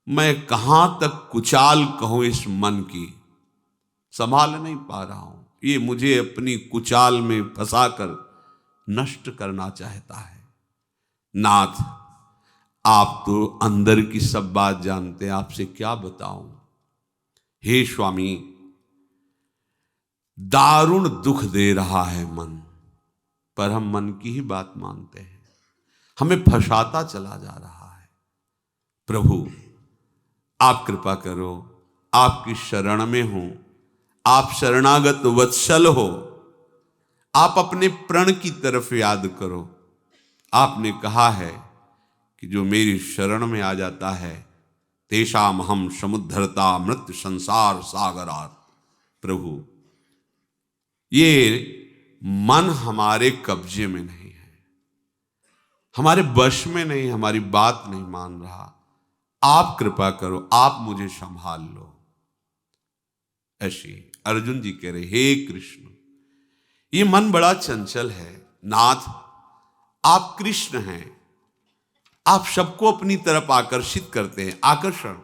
मैं कहां तक कुचाल कहूं इस मन की, संभाल नहीं पा रहा हूं। ये मुझे अपनी कुचाल में फंसाकर नष्ट करना चाहता है। नाथ, आप तो अंदर की सब बात जानते हैं, आपसे क्या बताऊं। हे स्वामी, दारुण दुख दे रहा है मन, पर हम मन की ही बात मानते हैं, हमें फंसाता चला जा रहा है। प्रभु आप कृपा करो, आपकी शरण में हूं, आप शरणागत वत्सल हो, आप अपने प्रण की तरफ याद करो। आपने कहा है कि जो मेरी शरण में आ जाता है तेषाम हम समुद्धरता मृत्यु संसार सागरात। प्रभु, ये मन हमारे कब्जे में नहीं है, हमारे वश में नहीं, हमारी बात नहीं मान रहा। आप कृपा करो, आप मुझे संभाल लो। ऐसी अर्जुन जी कह रहे, हे कृष्ण, ये मन बड़ा चंचल है। नाथ, आप कृष्ण हैं, आप सबको अपनी तरफ आकर्षित करते हैं। आकर्षण,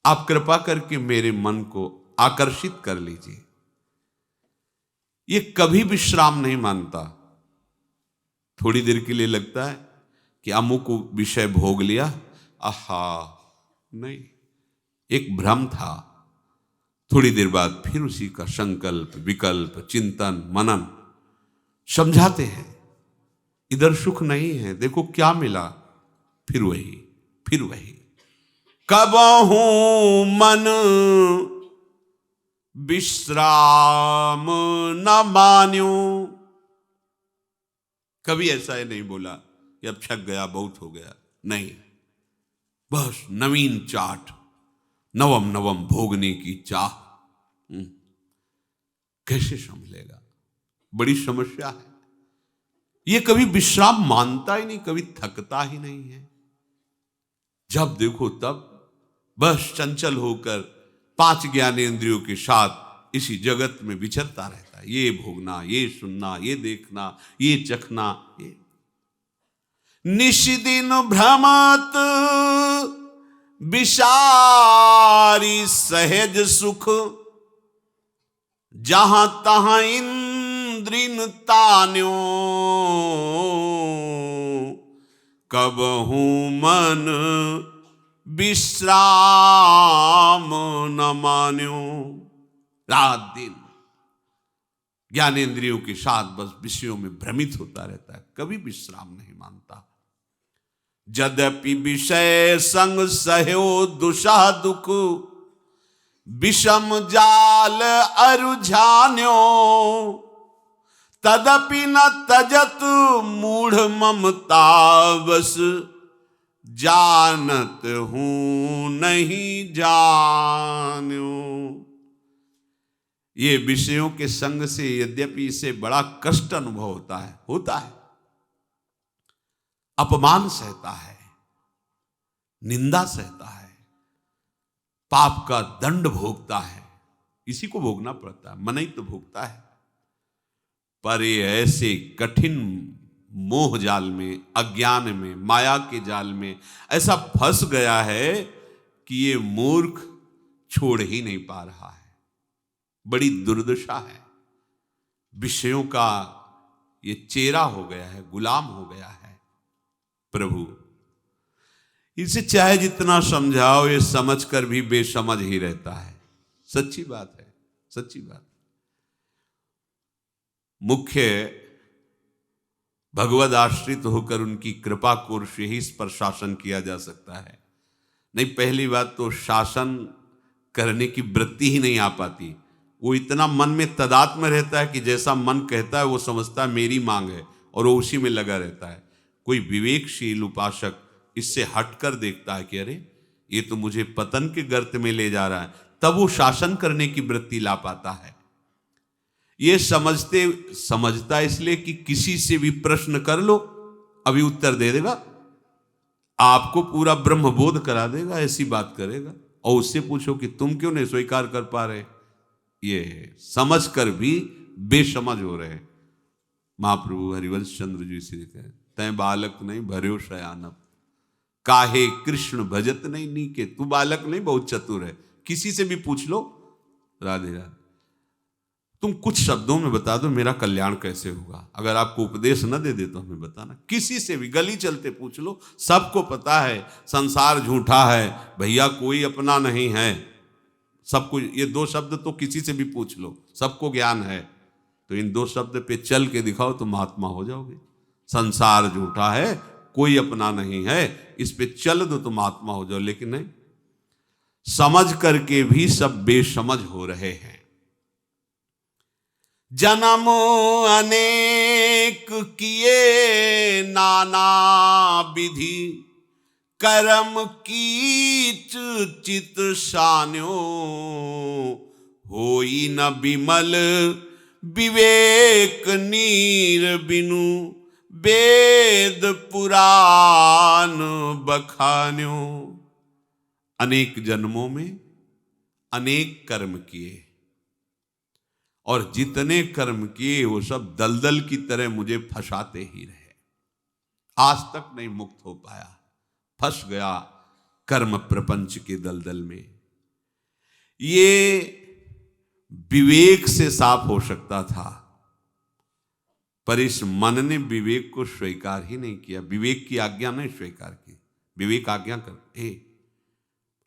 आप कृपा करके मेरे मन को आकर्षित कर लीजिए। ये कभी विश्राम नहीं मानता। थोड़ी देर के लिए लगता है कि अमुक विषय भोग लिया, आहा, नहीं, एक भ्रम था। थोड़ी देर बाद फिर उसी का संकल्प, विकल्प, चिंतन, मनन। समझाते हैं इधर सुख नहीं है, देखो क्या मिला, फिर वही, फिर वही। कबहू मन विश्राम न मान्यो। कभी ऐसा ही नहीं बोला कि अब छक गया, बहुत हो गया, नहीं। बस नवीन चाट, नवम नवम भोगने की चाह। कैसे संभलेगा, बड़ी समस्या है। ये कभी विश्राम मानता ही नहीं, कभी थकता ही नहीं है। जब देखो तब बस चंचल होकर 5 ज्ञानेंद्रियों के साथ इसी जगत में विचरता रहता है। ये भोगना, ये सुनना, ये देखना, ये चखना, ये निशिदिन भ्रमत विसारी सहज सुख। जहां तहां इंद्रिन तान्यो, कबहू मन विश्राम न मान्यो। रात दिन ज्ञानेंद्रियों के साथ बस विषयों में भ्रमित होता रहता है, कभी विश्राम नहीं मानता। यद्यपि विषय संग सहयो दुषा दुख, विषम जाल अरुझान्यो। तदपि न तजत मूढ़ ममता बस, जानत हूं नहीं जान्यो। ये विषयों के संग से यद्यपि इसे बड़ा कष्ट अनुभव होता है, अपमान सहता है, निंदा सहता है, पाप का दंड भोगता है, इसी को भोगना पड़ता है, मन ही तो भोगता है। पर ये ऐसे कठिन मोह जाल में, अज्ञान में, माया के जाल में ऐसा फंस गया है कि ये मूर्ख छोड़ ही नहीं पा रहा है। बड़ी दुर्दशा है। विषयों का ये चेरा हो गया है, गुलाम हो गया है। प्रभु इसे चाहे जितना समझाओ, ये समझकर भी बेसमझ ही रहता है। सच्ची बात है, सच्ची बात। मुख्य भगवद आश्रित होकर उनकी कृपा कोश ही इस पर शासन किया जा सकता है। नहीं, पहली बात तो शासन करने की वृत्ति ही नहीं आ पाती। वो इतना मन में तदात्म रहता है कि जैसा मन कहता है वो समझता है मेरी मांग है, और वो उसी में लगा रहता है। कोई विवेकशील उपासक इससे हटकर देखता है कि अरे ये तो मुझे पतन के गर्त में ले जा रहा है, तब वो शासन करने की वृत्ति ला पाता है। ये समझता इसलिए कि किसी से भी प्रश्न कर लो, अभी उत्तर दे देगा, आपको पूरा ब्रह्म बोध करा देगा, ऐसी बात करेगा। और उससे पूछो कि तुम क्यों नहीं स्वीकार कर पा रहे, ये समझ कर भी बेसमझ हो रहे। महाप्रभु हरिवंश चंद्र जी से कहे, तय बालक नहीं भर्यो शयानप, काहे कृष्ण भजत नहीं नीके। तू बालक नहीं, बहुत चतुर है, किसी से भी पूछ लो। राधे राधे। तुम कुछ शब्दों में बता दो मेरा कल्याण कैसे होगा। अगर आपको उपदेश न दे तो हमें बताना। किसी से भी गली चलते पूछ लो, सबको पता है संसार झूठा है भैया, कोई अपना नहीं है। सबको ये दो शब्द तो किसी से भी पूछ लो, सबको ज्ञान है। तो इन दो शब्द पे चल के दिखाओ तो महात्मा हो जाओगे। संसार झूठा है, कोई अपना नहीं है, इस पे चल दो तो महात्मा हो जाओ। लेकिन नहीं, समझ करके भी सब बेसमझ हो रहे हैं। जन्म अनेक किए नाना विधि, कर्म कीच चित सान्यो, होई न विमल विवेक नीर बिनु, वेद पुराण बखान्यो। अनेक जन्मों में अनेक कर्म किए, और जितने कर्म किए वो सब दलदल की तरह मुझे फंसाते ही रहे, आज तक नहीं मुक्त हो पाया, फंस गया कर्म प्रपंच के दलदल में। ये विवेक से साफ हो सकता था, पर इस मन ने विवेक को स्वीकार ही नहीं किया, विवेक की आज्ञा नहीं स्वीकार की। विवेक आज्ञा कर,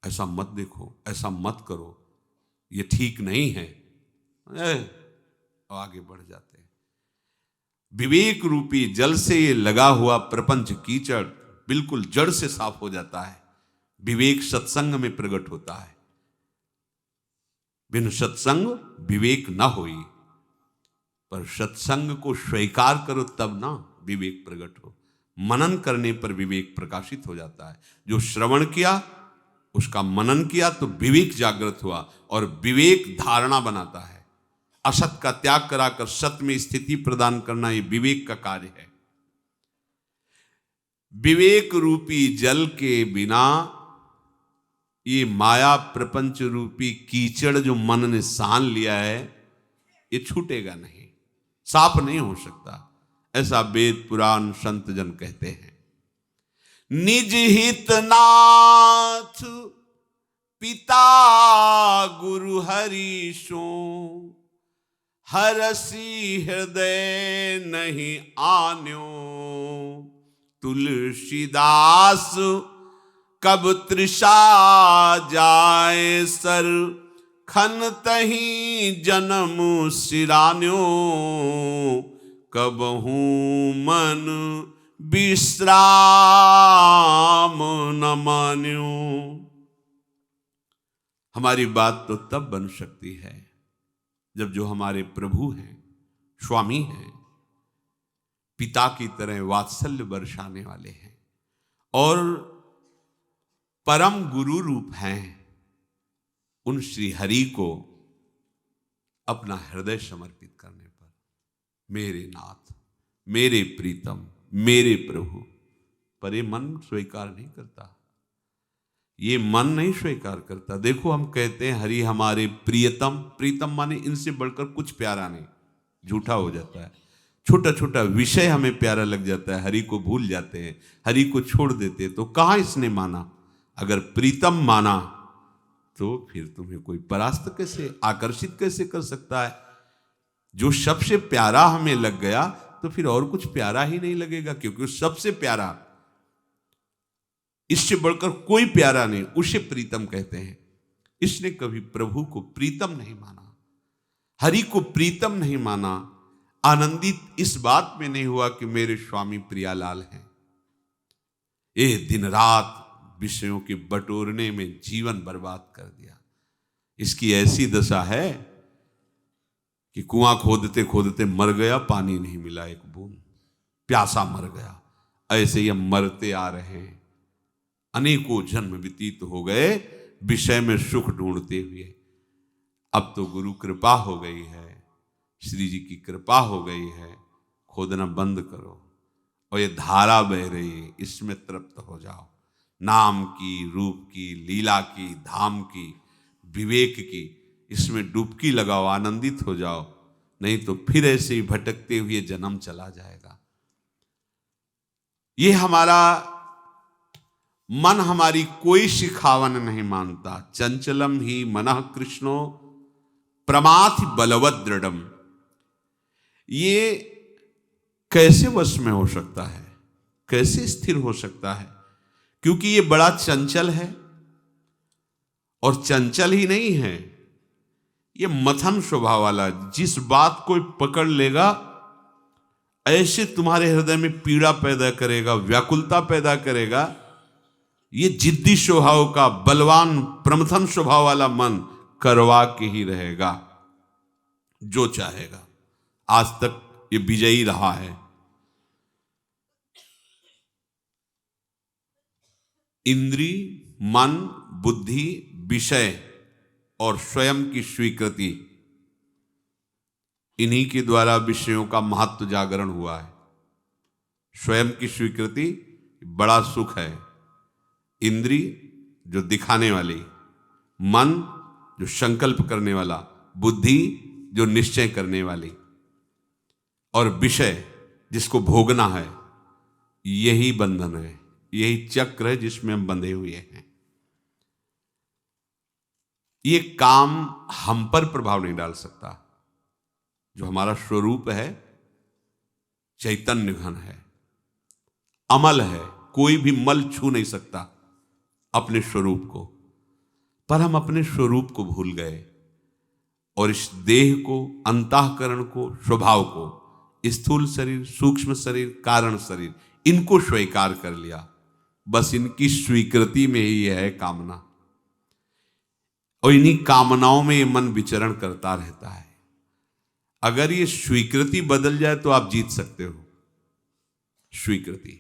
ऐसा मत देखो, ऐसा मत करो, ये ठीक नहीं है, आगे बढ़ जाते हैं। विवेक रूपी जल से ये लगा हुआ प्रपंच कीचड़ बिल्कुल जड़ से साफ हो जाता है। विवेक सत्संग में प्रकट होता है। बिन सत्संग विवेक ना होई, पर सत्संग को स्वीकार करो तब ना विवेक प्रकट हो। मनन करने पर विवेक प्रकाशित हो जाता है। जो श्रवण किया उसका मनन किया तो विवेक जागृत हुआ, और विवेक धारणा बनाता है। असत का त्याग कराकर सत में स्थिति प्रदान करना ये विवेक का कार्य है। विवेक रूपी जल के बिना ये माया प्रपंच रूपी कीचड़ जो मन ने सान लिया है, ये छूटेगा नहीं, साफ नहीं हो सकता। ऐसा वेद पुराण संत जन कहते हैं। निज हित नाथ पिता गुरु हरि सो, हरसी हृदय नहीं आन्यो, तुलसीदास कब तृषा जाए सर, खन तही जन्म सिरान्यो, कब हूँ मन विश्राम न मान्यो। हमारी बात तो तब बन सकती है जब जो हमारे प्रभु हैं, स्वामी हैं, पिता की तरह वात्सल्य बरसाने वाले हैं, और परम गुरु रूप हैं, उन श्री हरि को अपना हृदय समर्पित करने पर, मेरे नाथ, मेरे प्रीतम, मेरे प्रभु, पर ये मन स्वीकार नहीं करता, ये मन नहीं स्वीकार करता। देखो हम कहते हैं हरि हमारे प्रियतम, प्रीतम माने इनसे बढ़कर कुछ प्यारा नहीं, झूठा हो जाता है। छोटा छोटा विषय हमें प्यारा लग जाता है, हरि को भूल जाते हैं, हरि को छोड़ देते हैं। तो कहाँ इसने माना? अगर प्रीतम माना तो फिर तुम्हें कोई परास्त कैसे, आकर्षित कैसे कर सकता है? जो सबसे प्यारा हमें लग गया तो फिर और कुछ प्यारा ही नहीं लगेगा, क्योंकि सबसे प्यारा, इससे बढ़कर कोई प्यारा नहीं, उसे प्रीतम कहते हैं। इसने कभी प्रभु को प्रीतम नहीं माना, हरि को प्रीतम नहीं माना, आनंदित इस बात में नहीं हुआ कि मेरे स्वामी प्रियालाल हैं। ये दिन रात विषयों के बटोरने में जीवन बर्बाद कर दिया। इसकी ऐसी दशा है कि कुआं खोदते खोदते मर गया, पानी नहीं मिला एक बूंद, प्यासा मर गया। ऐसे ही हम मरते आ रहे हैं, अनेकों जन्म व्यतीत हो गए विषय में सुख ढूंढते हुए। अब तो गुरु कृपा हो गई है, श्री जी की कृपा हो गई है, खोदना बंद करो और ये धारा बह रही है, इसमें तृप्त हो जाओ। नाम की, रूप की, लीला की, धाम की, विवेक की, इसमें डुबकी लगाओ, आनंदित हो जाओ, नहीं तो फिर ऐसे ही भटकते हुए जन्म चला जाएगा। ये हमारा मन हमारी कोई शिखावन नहीं मानता। चंचलम ही मनः कृष्णो प्रमाथि बलवद दृढ़म। ये कैसे वश में हो सकता है, कैसे स्थिर हो सकता है? क्योंकि ये बड़ा चंचल है, और चंचल ही नहीं है, ये मथन स्वभाव वाला, जिस बात को पकड़ लेगा ऐसे तुम्हारे हृदय में पीड़ा पैदा करेगा, व्याकुलता पैदा करेगा। ये जिद्दी स्वभाव का, बलवान प्रमथन स्वभाव वाला मन करवा के ही रहेगा जो चाहेगा। आज तक ये विजयी रहा है। इंद्री, मन, बुद्धि, विषय और स्वयं की स्वीकृति, इन्हीं के द्वारा विषयों का महत्व जागरण हुआ है। स्वयं की स्वीकृति बड़ा सुख है। इंद्री जो दिखाने वाली, मन जो संकल्प करने वाला, बुद्धि जो निश्चय करने वाली, और विषय जिसको भोगना है, यही बंधन है, यही चक्र है जिसमें हम बंधे हुए हैं। ये काम हम पर प्रभाव नहीं डाल सकता। जो हमारा स्वरूप है चैतन्य घन है, अमल है, कोई भी मल छू नहीं सकता अपने स्वरूप को। पर हम अपने स्वरूप को भूल गए और इस देह को, अंतःकरण को, स्वभाव को, स्थूल शरीर, सूक्ष्म शरीर, कारण शरीर, इनको स्वीकार कर लिया। बस इनकी स्वीकृति में ही है कामना, और इन्हीं कामनाओं में ये मन विचरण करता रहता है। अगर ये स्वीकृति बदल जाए तो आप जीत सकते हो। स्वीकृति,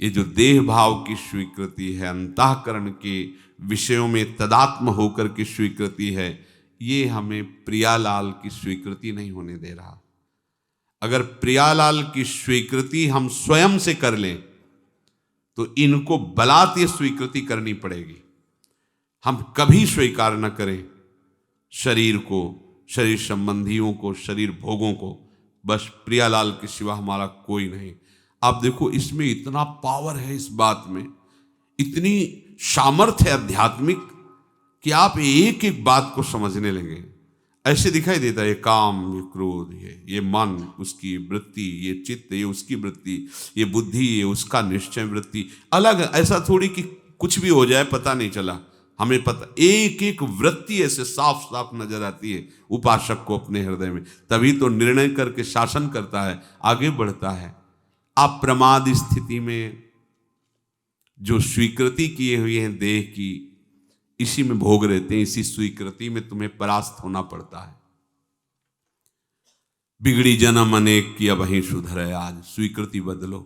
ये जो देह भाव की स्वीकृति है, अंतःकरण के विषयों में तदात्म होकर की स्वीकृति है, ये हमें प्रियालाल की स्वीकृति नहीं होने दे रहा। अगर प्रियालाल की स्वीकृति हम स्वयं से कर लें तो इनको बलात् ये स्वीकृति करनी पड़ेगी। हम कभी स्वीकार न करें शरीर को, शरीर संबंधियों को, शरीर भोगों को। बस प्रियालाल के सिवा हमारा कोई नहीं। आप देखो, इसमें इतना पावर है, इस बात में इतनी सामर्थ्य है आध्यात्मिक कि आप एक एक बात को समझने लगे। ऐसे दिखाई देता है ये काम, ये क्रोध, ये मन, उसकी वृत्ति, ये चित्त, ये उसकी वृत्ति, ये बुद्धि, ये उसका निश्चय वृत्ति। अलग, ऐसा थोड़ी कि कुछ भी हो जाए पता नहीं चला। हमें पता, एक एक वृत्ति ऐसे साफ साफ नजर आती है उपासक को अपने हृदय में। तभी तो निर्णय करके शासन करता है, आगे बढ़ता है। आप प्रमाद स्थिति में जो स्वीकृति किए हुए हैं देह की, इसी में भोग रहते हैं, इसी स्वीकृति में तुम्हें परास्त होना पड़ता है। बिगड़ी जन्म अनेक की अब वहीं सुधर है आज। स्वीकृति बदलो।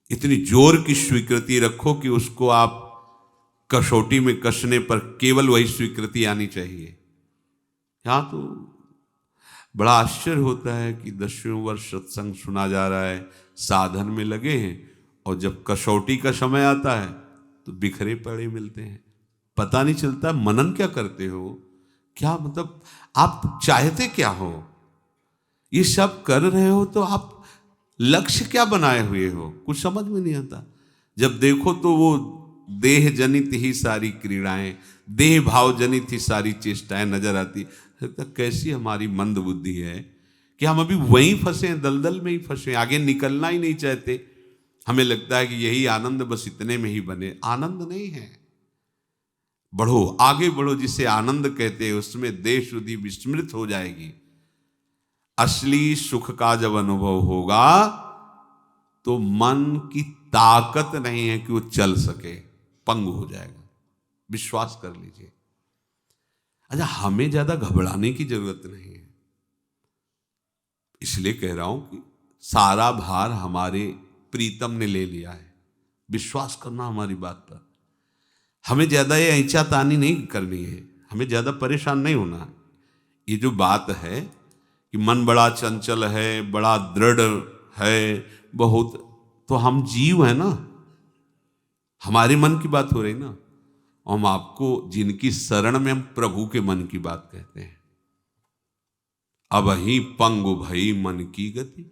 इतनी जोर की स्वीकृति रखो कि उसको आप कसौटी में कसने पर केवल वही स्वीकृति आनी चाहिए। यहां तो बड़ा आश्चर्य होता है कि 10वें वर्ष सत्संग सुना जा रहा है, साधन में लगे हैं, और जब कसौटी का समय आता है तो बिखरे पड़े मिलते हैं। पता नहीं चलता मनन क्या करते हो, क्या मतलब आप चाहते क्या हो, ये सब कर रहे हो तो आप लक्ष्य क्या बनाए हुए हो, कुछ समझ में नहीं आता। जब देखो तो वो देह जनित ही सारी क्रीड़ाएं, देह भाव जनित ही सारी चेष्टाएं नजर आती। तो कैसी हमारी मंद बुद्धि है कि हम अभी वहीं फंसे हैं, दलदल में ही फंसे, आगे निकलना ही नहीं चाहते। हमें लगता है कि यही आनंद बस इतने में ही बने। आनंद नहीं है, बढ़ो, आगे बढ़ो। जिसे आनंद कहते हैं उसमें देह शुद्धि विस्मृत हो जाएगी। असली सुख का जब अनुभव होगा तो मन की ताकत नहीं है कि वो चल सके, पंगु हो जाएगा, विश्वास कर लीजिए। अच्छा, हमें ज्यादा घबराने की जरूरत नहीं है। इसलिए कह रहा हूं कि सारा भार हमारे प्रीतम ने ले लिया है, विश्वास करना हमारी बात पर। हमें ज्यादा ये ऐंचा तानी नहीं करनी है, हमें ज्यादा परेशान नहीं होना है। ये जो बात है कि मन बड़ा चंचल है, बड़ा दृढ़ है बहुत, तो हम जीव है ना, हमारे मन की बात हो रही ना। हम आपको जिनकी शरण में हम प्रभु के मन की बात कहते हैं। अब ही पंगु भई मन की गति,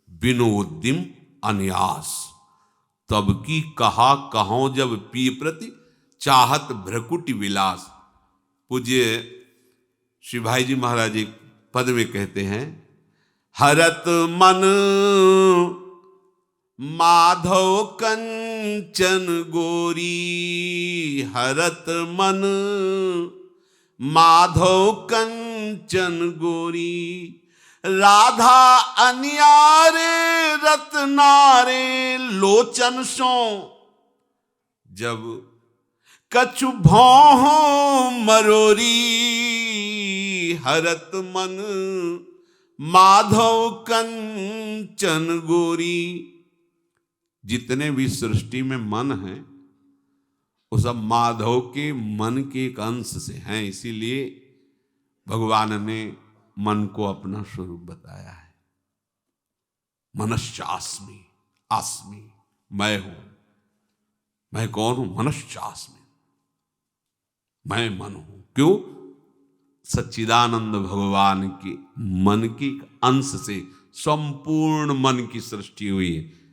बिनु उद्यम अन्यास, तब की कहा कहो जब पी प्रति, चाहत भ्रकुटि विलास। पूज्य श्री भाई जी महाराज एक पद में कहते हैं, हरत मन माधव कंचन गोरी, हरत मन माधव कंचन गोरी, राधा अनियारे रत्नारे लोचन सो, जब कछु भौं मरोरी, हरत मन माधव कंचन गोरी। जितने भी सृष्टि में मन है वो सब माधव के मन के एक अंश से हैं। इसीलिए भगवान ने मन को अपना स्वरूप बताया है। मनश्चास्मि, आस्मि, मैं हूं। मैं कौन हूं? मनश्चास्मि, मैं मन हूं। क्यों? सच्चिदानंद भगवान के मन के अंश से संपूर्ण मन की सृष्टि हुई है।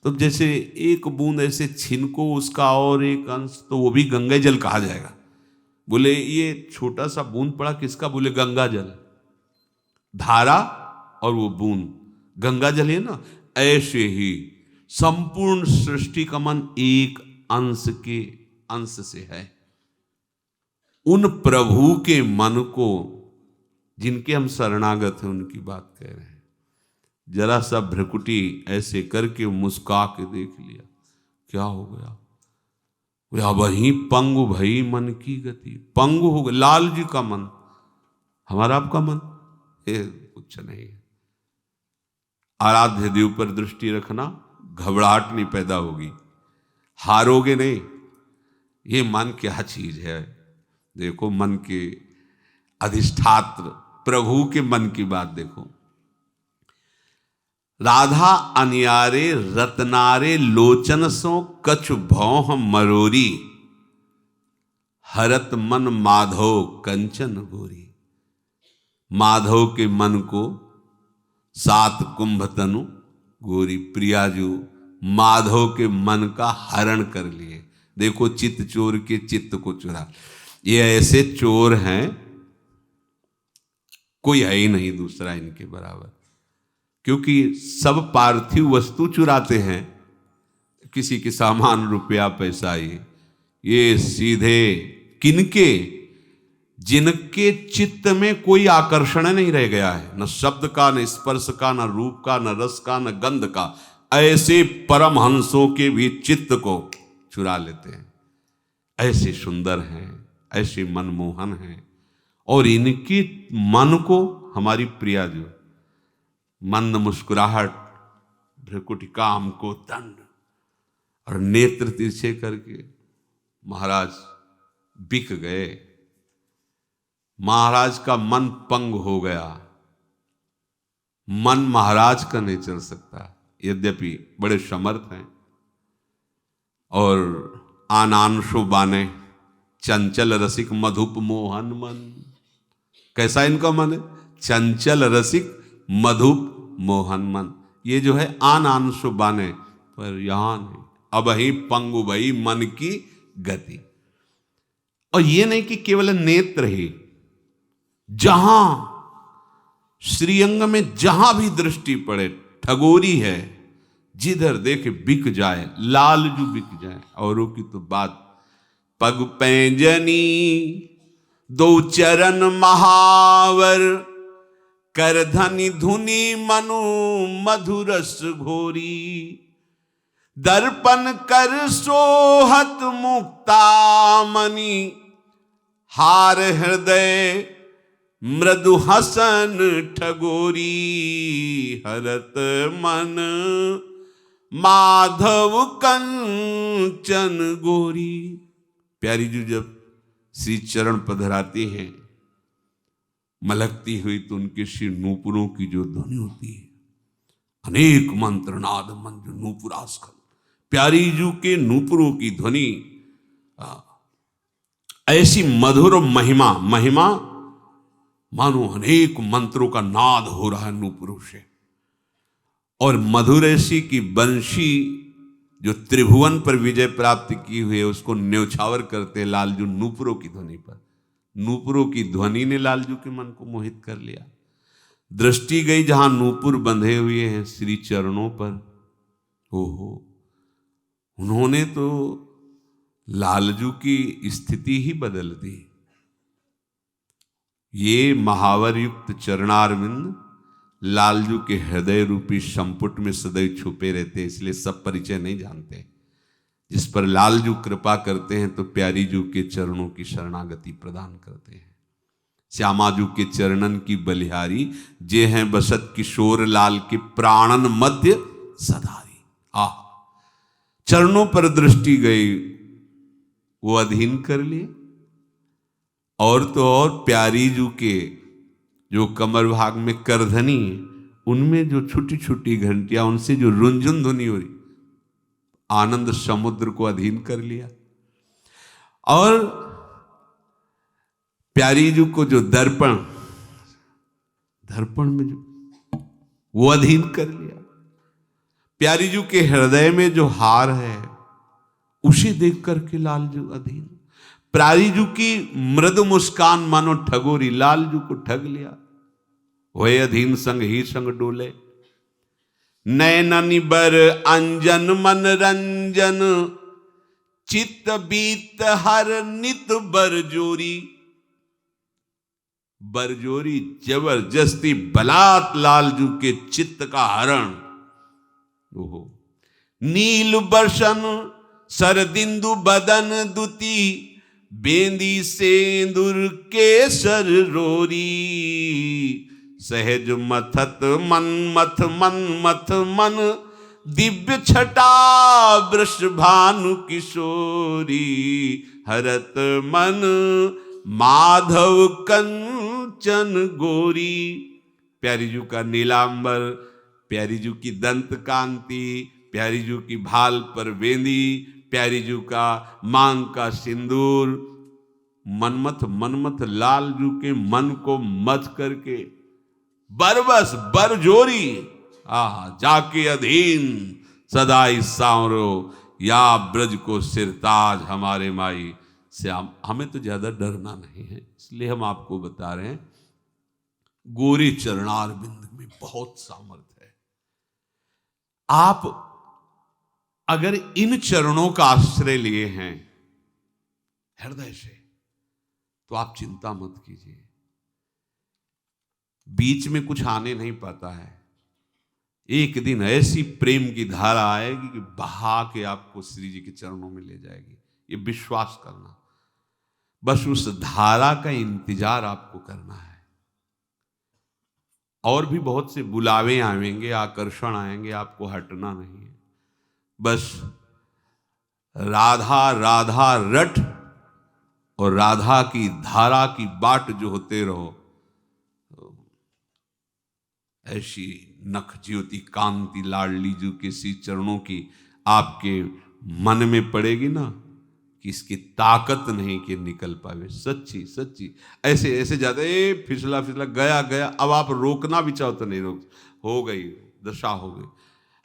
तो जैसे एक बूंद ऐसे छिनको उसका और एक अंश, तो वो भी गंगा जल कहा जाएगा। बोले ये छोटा सा बूंद पड़ा किसका? बोले गंगा जल। धारा और वो बूंद गंगा जल है ना। ऐसे ही संपूर्ण सृष्टि का मन एक अंश के अंश से है। उन प्रभु के मन को जिनके हम शरणागत हैं उनकी बात कह रहे हैं। जरा सा भ्रकुटी ऐसे करके मुस्का के देख लिया, क्या हो गया? वही पंगु भई मन की गति, पंगु हो गया। लाल जी का मन, हमारा आपका मन कुछ नहीं है। आराध्य देव पर दृष्टि रखना, घबराहट नहीं पैदा होगी, हारोगे नहीं। ये मन क्या चीज है? देखो मन के अधिष्ठात्र प्रभु के मन की बात देखो। राधा अनियारे रत्नारे लोचन सो, कछु भौं मरोरी, हरत मन माधव कंचन गोरी। माधव के मन को 7 कुंभ तनु गोरी, प्रियाजू माधव के मन का हरण कर लिए। देखो चित्त चोर के चित्त को चुरा। ये ऐसे चोर हैं, कोई है ही नहीं दूसरा इनके बराबर। क्योंकि सब पार्थिव वस्तु चुराते हैं, किसी के सामान, रुपया, पैसा, ये सीधे किनके? जिनके चित्त में कोई आकर्षण नहीं रह गया है, न शब्द का, न स्पर्श का, न रूप का, न रस का, न गंध का। ऐसे परमहंसों के भी चित्त को चुरा लेते हैं। ऐसे सुंदर हैं, ऐसे मनमोहन हैं। और इनके मन को हमारी प्रिया जो मंद मुस्कुराहट, भ्रकुटी, काम को दंड, और नेत्र तिरछे करके महाराज बिक गए। महाराज का मन पंग हो गया। मन महाराज का नहीं चल सकता, यद्यपि बड़े समर्थ हैं। और आनांशो बाने चंचल रसिक मधुप मोहन मन। कैसा इनका मन है? चंचल रसिक मधुप मोहन मन। ये जो है आनांशो बाने, पर यहां नहीं, अब ही पंगु भई मन की गति। और ये नहीं कि केवल नेत्र ही, जहां श्रीअंग में जहां भी दृष्टि पड़े ठगोरी है, जिधर देखे बिक जाए, लालजू बिक जाए। औरों की तो बात, पग पैंजनी दो चरण महावर, कर धनी धुनी मनु मधुरस घोरी, दर्पण कर सोहत मुक्तामणि, हार हृदय मृदु हसन ठगोरी, हरत मन माधव कंचन गोरी। प्यारी जी जब श्री चरण पधराती हैं मलकती हुई, तो उनके श्री नूपुरों की जो ध्वनि होती है, अनेक मंत्र नाद मंत्र नूपुरास्खल, प्यारी जी के नूपुरों की ध्वनि ऐसी मधुर महिमा, महिमा मानो अनेक मंत्रों का नाद हो रहा है नूपुरों से। और मधुर ऐसी की बंशी जो त्रिभुवन पर विजय प्राप्त की हुई है, उसको न्यौछावर करते लालजू नूपुरों की ध्वनि पर। नूपुरों की ध्वनि ने लालजू के मन को मोहित कर लिया। दृष्टि गई जहां नूपुर बंधे हुए हैं श्री चरणों पर। ओहो, उन्होंने तो लालजू की स्थिति ही बदल दी। ये महावर युक्त चरणारविंद लालजू के हृदय रूपी संपुट में सदैव छुपे रहते, इसलिए सब परिचय नहीं जानते। जिस पर लालजू कृपा करते हैं तो प्यारी जू के चरणों की शरणागति प्रदान करते हैं। श्यामाजू के चरणन की बलिहारी, जे हैं बसत किशोर लाल के प्राणन मध्य सदारी। आह, चरणों पर दृष्टि गई, वो अधीन कर लिए। और तो और प्यारी जू के जो कमर भाग में करधनी, उनमें जो छोटी छोटी घंटियां, उनसे जो रुंझुन ध्वनि हो रही, आनंद समुद्र को अधीन कर लिया। और प्यारी जू को जो दर्पण, दर्पण में जो वो अधीन कर लिया। प्यारी जू के हृदय में जो हार है, उसे देख करके लालजू अधीन। प्यारी जू की मृदु मुस्कान मानो ठगोरी, लालजू को ठग लिया। वह अधीन संग ही संग डोले। नैननि बर अंजन मन रंजन, चित्त बीत हर नित बरजोरी। बरजोरी जबरदस्ती बलात् लालजू के चित्त का हरण। ओहो, नील बर्षन सरदिंदु बदन दुती, बेंदी सेंदुर केसर रोरी। सहज मथत मन मथ मन मथ मन, दिव्य छटा वृष भानु किशोरी। हरत मन माधव कंचन गोरी। प्यारी जू का नीलांबर, प्यारी जू की दंत कांति, प्यारी जू की भाल पर बेंदी, प्यारी जू का मांग का सिंदूर, मनमथ मनमथ लालजू के मन को मथ करके बरबस बरजोरी। आह, जाके अधीन सदाई सांवरो, या ब्रज को सिरताज हमारे माई। से हमें तो ज्यादा डरना नहीं है, इसलिए हम आपको बता रहे हैं, गोरी चरणार बिंद में बहुत सामर्थ्य है। आप अगर इन चरणों का आश्रय लिए हैं हृदय से, तो आप चिंता मत कीजिए। बीच में कुछ आने नहीं पाता है। एक दिन ऐसी प्रेम की धारा आएगी कि बहा के आपको श्री जी के चरणों में ले जाएगी। ये विश्वास करना, बस उस धारा का इंतजार आपको करना है। और भी बहुत से बुलावे आएंगे, आकर्षण आएंगे, आपको हटना नहीं है। बस राधा राधा रट और राधा की धारा की बाट जो होते रहो, ऐसी नख ज्योति कांति लाडली जो किसी चरणों की आपके मन में पड़ेगी ना, कि इसकी ताकत नहीं कि निकल पावे। सच्ची सच्ची ऐसे ऐसे जाते, फिसला फिसला गया गया, अब आप रोकना भी चाहो तो नहीं रोक, हो गई दशा हो गई।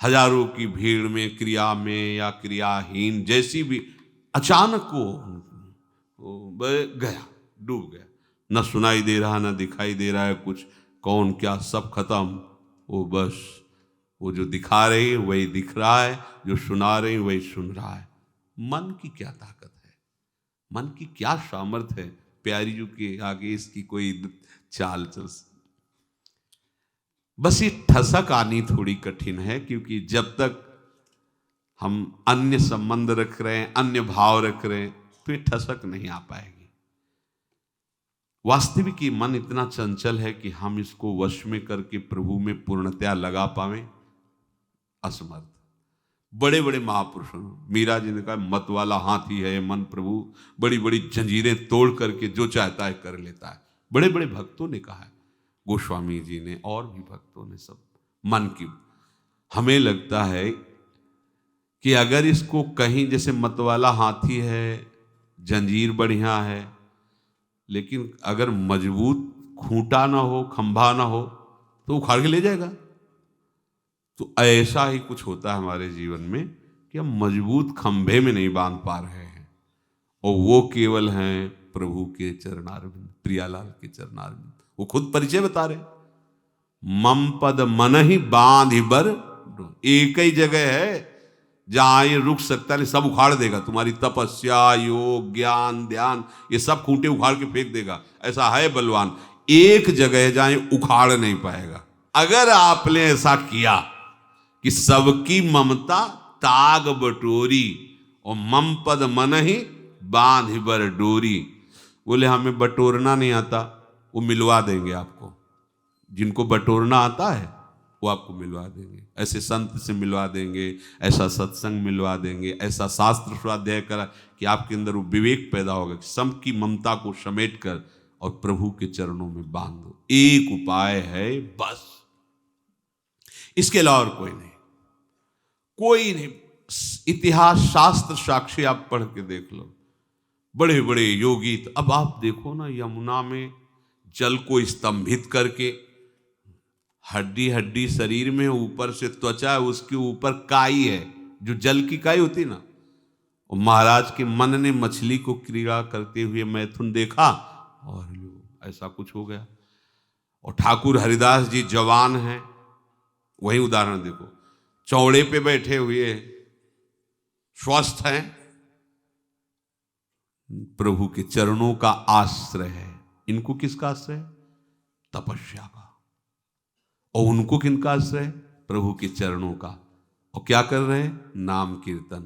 हजारों की भीड़ में, क्रिया में या क्रियाहीन जैसी भी, अचानक वो गया, डूब गया, न सुनाई दे रहा न दिखाई दे रहा है कुछ, कौन क्या सब खत्म। वो बस वो जो दिखा रही वही दिख रहा है, जो सुना रही वही सुन रहा है। मन की क्या ताकत है, मन की क्या सामर्थ्य है, प्यारी जी के आगे इसकी कोई चाल चल। बस ये ठसक आनी थोड़ी कठिन है, क्योंकि जब तक हम अन्य संबंध रख रहे हैं, अन्य भाव रख रहे हैं, तो ये ठसक नहीं आ पाएगी। वास्तविक ये मन इतना चंचल है कि हम इसको वश में करके प्रभु में पूर्णतया लगा पावे, असमर्थ। बड़े बड़े महापुरुषों, मीरा जी ने कहा मत वाला हाथी है मन प्रभु, बड़ी बड़ी जंजीरें तोड़ करके जो चाहता है कर लेता है। बड़े बड़े भक्तों ने कहा है, गोस्वामी जी ने और भी भक्तों ने, सब मन की। हमें लगता है कि अगर इसको कहीं, जैसे मत वाला हाथी है, जंजीर बढ़िया है, लेकिन अगर मजबूत खूंटा ना हो, खंभा ना हो, तो उखाड़ के ले जाएगा। तो ऐसा ही कुछ होता है हमारे जीवन में कि हम मजबूत खंभे में नहीं बांध पा रहे हैं, और वो केवल हैं प्रभु के चरणारविंद, प्रियालाल के चरणारविंद। वो खुद परिचय बता रहे, मम पद मन ही बांध बर। एक ही जगह है जहां ये रुक सकता है, सब उखाड़ देगा। तुम्हारी तपस्या, योग, ज्ञान, ध्यान, ये सब खूंटे उखाड़ के फेंक देगा। ऐसा है बलवान, एक जगह है जहां उखाड़ नहीं पाएगा। अगर आपने ऐसा किया कि सबकी ममता ताग बटोरी और मम पद मन ही बांध बर डोरी, बोले हमें बटोरना नहीं आता, वो मिलवा देंगे आपको। जिनको बटोरना आता है वो आपको मिलवा देंगे, ऐसे संत से मिलवा देंगे, ऐसा सत्संग मिलवा देंगे, ऐसा शास्त्र स्वाध्याय करा कि आपके अंदर वो विवेक पैदा होगा कि सबकी ममता को समेट कर और प्रभु के चरणों में बांध दो। एक उपाय है बस, इसके अलावा और कोई नहीं, कोई नहीं। इतिहास शास्त्र साक्षी आप पढ़ के देख लो, बड़े बड़े योगी। अब आप देखो ना, यमुना में जल को स्तंभित करके, हड्डी हड्डी शरीर में, ऊपर से त्वचा है, उसके ऊपर काई है, जो जल की काई होती ना, और महाराज के मन ने मछली को क्रीड़ा करते हुए मैथुन देखा और ऐसा कुछ हो गया। और ठाकुर हरिदास जी जवान हैं, वही उदाहरण देखो, चौड़े पे बैठे हुए, स्वस्थ हैं, प्रभु के चरणों का आश्रय है। इनको किसका आश्रय? तपस्या का। और उनको किनका आश्रय? प्रभु के चरणों का। और क्या कर रहे हैं? नाम कीर्तन।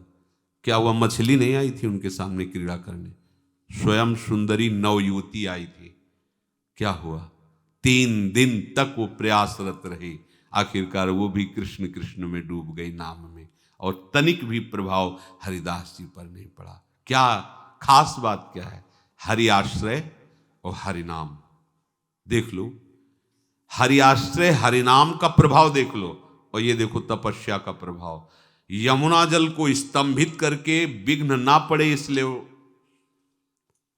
क्या हुआ? मछली नहीं आई थी उनके सामने क्रीड़ा करने, स्वयं सुंदरी नवयुवती आई थी। क्या हुआ? 3 दिन तक वो प्रयासरत रही, आखिरकार वो भी कृष्ण कृष्ण में डूब गई, नाम में, और तनिक भी प्रभाव हरिदास जी पर नहीं पड़ा। क्या खास बात क्या है? हरि आश्रय और हरि नाम। देख लो, हरि आश्रय हरि नाम का प्रभाव देख लो, और ये देखो तपस्या का प्रभाव। यमुना जल को स्तंभित करके विघ्न ना पड़े इसलिए,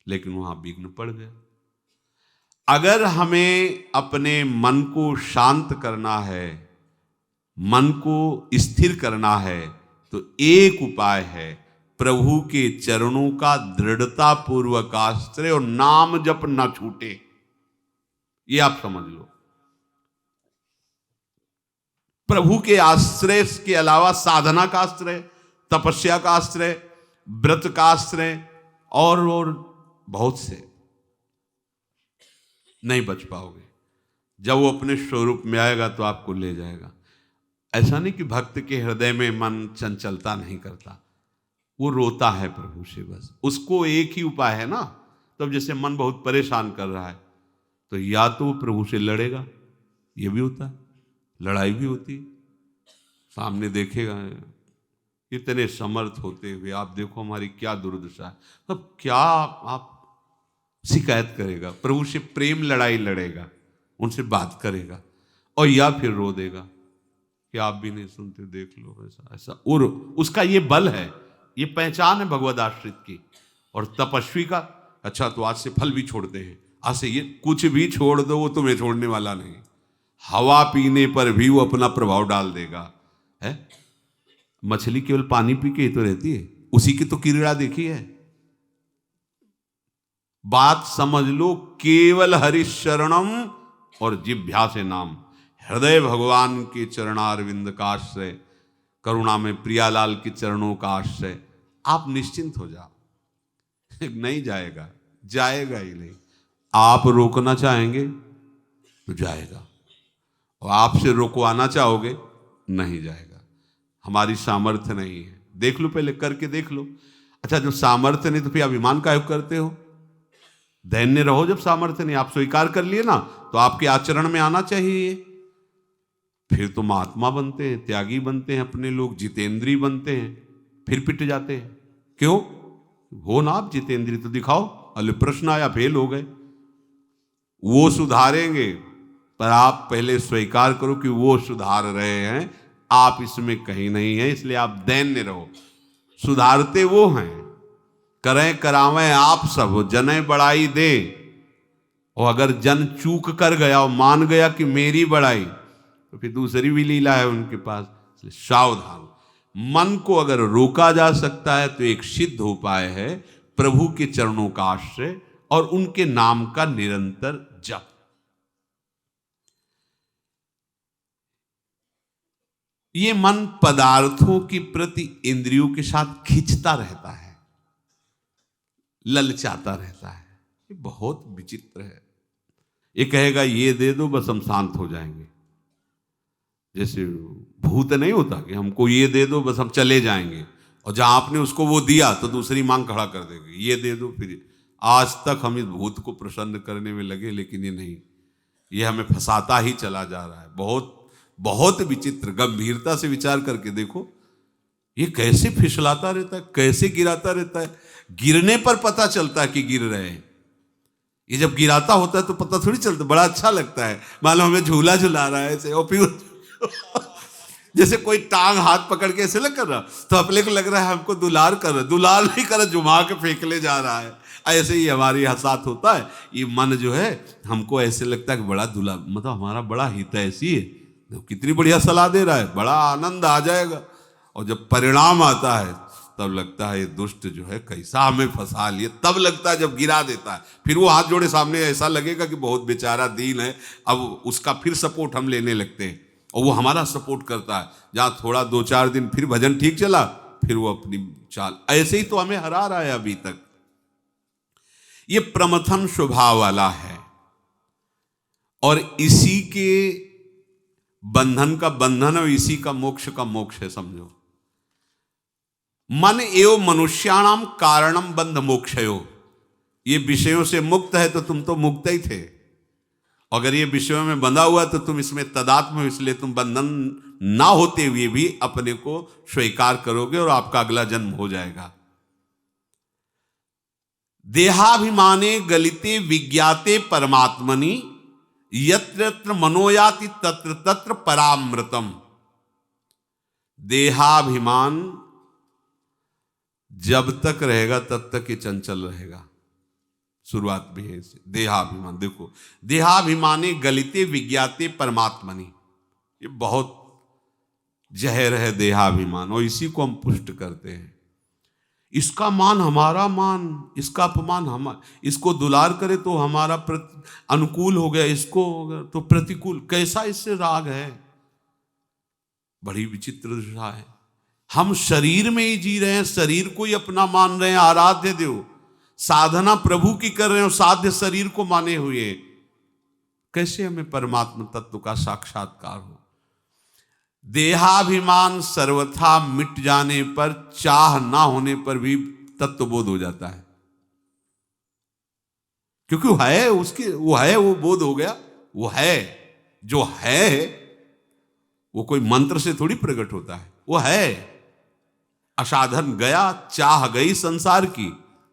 लेकिन वहां विघ्न पड़ गया। अगर हमें अपने मन को शांत करना है, मन को स्थिर करना है, तो एक उपाय है, प्रभु के चरणों का दृढ़ता पूर्वक आश्रय और नाम जप न छूटे। ये आप समझ लो। प्रभु के आश्रय के अलावा साधना का आश्रय, तपस्या का आश्रय, व्रत का आश्रय और बहुत से नहीं बच पाओगे। जब वो अपने स्वरूप में आएगा तो आपको ले जाएगा। ऐसा नहीं कि भक्त के हृदय में मन चंचलता नहीं करता, वो रोता है प्रभु से बस। उसको एक ही उपाय है ना, तब जैसे मन बहुत परेशान कर रहा है तो या तो वो प्रभु से लड़ेगा, ये भी होता है, लड़ाई भी होती है, सामने देखेगा इतने समर्थ होते हुए आप देखो हमारी क्या दुर्दशा है। अब क्या आप शिकायत करेगा, प्रभु से प्रेम लड़ाई लड़ेगा, उनसे बात करेगा, और या फिर रो देगा कि आप भी नहीं सुनते, देख लो ऐसा ऐसा। और उसका ये बल है, ये पहचान है भगवद आश्रित की। और तपस्वी का, अच्छा तो आज से फल भी छोड़ते हैं, आज से ये कुछ भी छोड़ दो, वो तुम्हें छोड़ने वाला नहीं। हवा पीने पर भी वो अपना प्रभाव डाल देगा। है मछली केवल पानी पी के ही तो रहती है, उसी की तो क्रीड़ा देखी है। बात समझ लो, केवल हरिशरणम और जिभ्या से नाम, हृदय भगवान के चरणारविंद का आश्रय, करुणा में प्रियालाल के चरणों का आश्रय, आप निश्चिंत हो जाओ। नहीं जाएगा, जाएगा ही नहीं। आप रोकना चाहेंगे तो जाएगा, और आपसे रोकवाना चाहोगे नहीं जाएगा। हमारी सामर्थ्य नहीं है, देख लो, पहले करके देख लो। अच्छा जब सामर्थ्य नहीं तो फिर अभिमान काहे करते हो? दैन्य रहो जब सामर्थ्य नहीं। आप स्वीकार कर लिए ना, तो आपके आचरण में आना चाहिए। फिर तो महात्मा बनते हैं, त्यागी बनते हैं, अपने लोग जितेंद्री बनते हैं, फिर पिट जाते हैं। क्यों हो ना आप जितेंद्री? तो दिखाओ। अरे प्रश्न आया, फेल हो गए। वो सुधारेंगे, पर आप पहले स्वीकार करो कि वो सुधार रहे हैं, आप इसमें कहीं नहीं है, इसलिए आप दैन्य रहो। सुधारते वो हैं, करें करावें आप सब, जने बड़ाई दे। और अगर जन चूक कर गया और मान गया कि मेरी बड़ाई, तो फिर दूसरी भी लीला है उनके पास। सावधान। मन को अगर रोका जा सकता है तो एक सिद्ध उपाय है प्रभु के चरणों का आश्रय और उनके नाम का निरंतर जप। ये मन पदार्थों के प्रति इंद्रियों के साथ खिंचता रहता है, ललचाता रहता है। ये बहुत विचित्र है। ये कहेगा ये दे दो बस हम शांत हो जाएंगे। जैसे भूत नहीं होता कि हमको ये दे दो बस हम चले जाएंगे, और जहां आपने उसको वो दिया तो दूसरी मांग खड़ा कर देगी, ये दे दो। फिर आज तक हम इस भूत को प्रसन्न करने में लगे, लेकिन ये नहीं, ये हमें फंसाता ही चला जा रहा है। बहुत बहुत विचित्र। गंभीरता से विचार करके देखो, ये कैसे फिसलाता रहता है, कैसे गिराता रहता है। गिरने पर पता चलता है कि गिर रहे हैं। ये जब गिराता होता है तो पता थोड़ी चलता। बड़ा अच्छा लगता है, मानो हमें झूला झुला रहा है ऐसे। और फिर जैसे कोई टांग हाथ पकड़ के ऐसे लग कर रहा, तो अपने को लग रहा है हमको दुलार कर रहा, दुलार नहीं कर रहा, जुमा के फेंकले जा रहा है। ऐसे ही हमारे यहाँ साथ होता है। ये मन जो है हमको ऐसे लगता है कि बड़ा दुला, मतलब हमारा बड़ा हित ऐसी है, कितनी बढ़िया सलाह दे रहा है, बड़ा आनंद आ जाएगा। और जब परिणाम आता है तब लगता है ये दुष्ट जो है कैसा हमें फंसा लिए। तब लगता है जब गिरा देता है, फिर वो हाथ जोड़े सामने, ऐसा लगेगा कि बहुत बेचारा दीन है। अब उसका फिर सपोर्ट हम लेने लगते हैं, और वो हमारा सपोर्ट करता है। जहाँ थोड़ा 2-4 दिन फिर भजन ठीक चला, फिर वो अपनी चाल। ऐसे ही तो हमें हरा रहा है अभी तक। ये प्रमथन स्वभाव वाला है, और इसी के बंधन का बंधन और इसी का मोक्ष है। समझो, मन एवं मनुष्याणाम कारणम बंध मोक्षयो। ये विषयों से मुक्त है तो तुम तो मुक्त ही थे। अगर ये विषयों में बंधा हुआ तो तुम इसमें तदात्म हो, इसलिए तुम बंधन ना होते हुए भी अपने को स्वीकार करोगे और आपका अगला जन्म हो जाएगा। देहाभिमाने गलिते विज्ञाते परमात्मनि, यत्र यत्र मनोयाति तत्र तत्र परामृतम। देहाभिमान जब तक रहेगा तब तक ये चंचल रहेगा। शुरुआत भी है इसे। देहाभिमान देखो, देहाभिमाने गलिते विज्ञाते परमात्मनि, ये बहुत जहर है देहाभिमान, और इसी को हम पुष्ट करते हैं। इसका मान हमारा मान, इसका अपमान हमारा, इसको दुलार करे तो हमारा अनुकूल हो गया, इसको तो प्रतिकूल। कैसा इससे राग है, बड़ी विचित्र दशा है। हम शरीर में ही जी रहे हैं, शरीर को ही अपना मान रहे हैं, आराध्य देव। साधना प्रभु की कर रहे हैं और साध्य शरीर को माने हुए। कैसे हमें परमात्मा तत्व का साक्षात्कार हो? देहाभिमान सर्वथा मिट जाने पर, चाह ना होने पर भी तत्वबोध हो जाता है। क्योंकि वो है, उसकी वो है, वो बोध हो गया। वो है, जो है वो कोई मंत्र से थोड़ी प्रकट होता है, वो है। असाधन गया, चाह गई संसार की,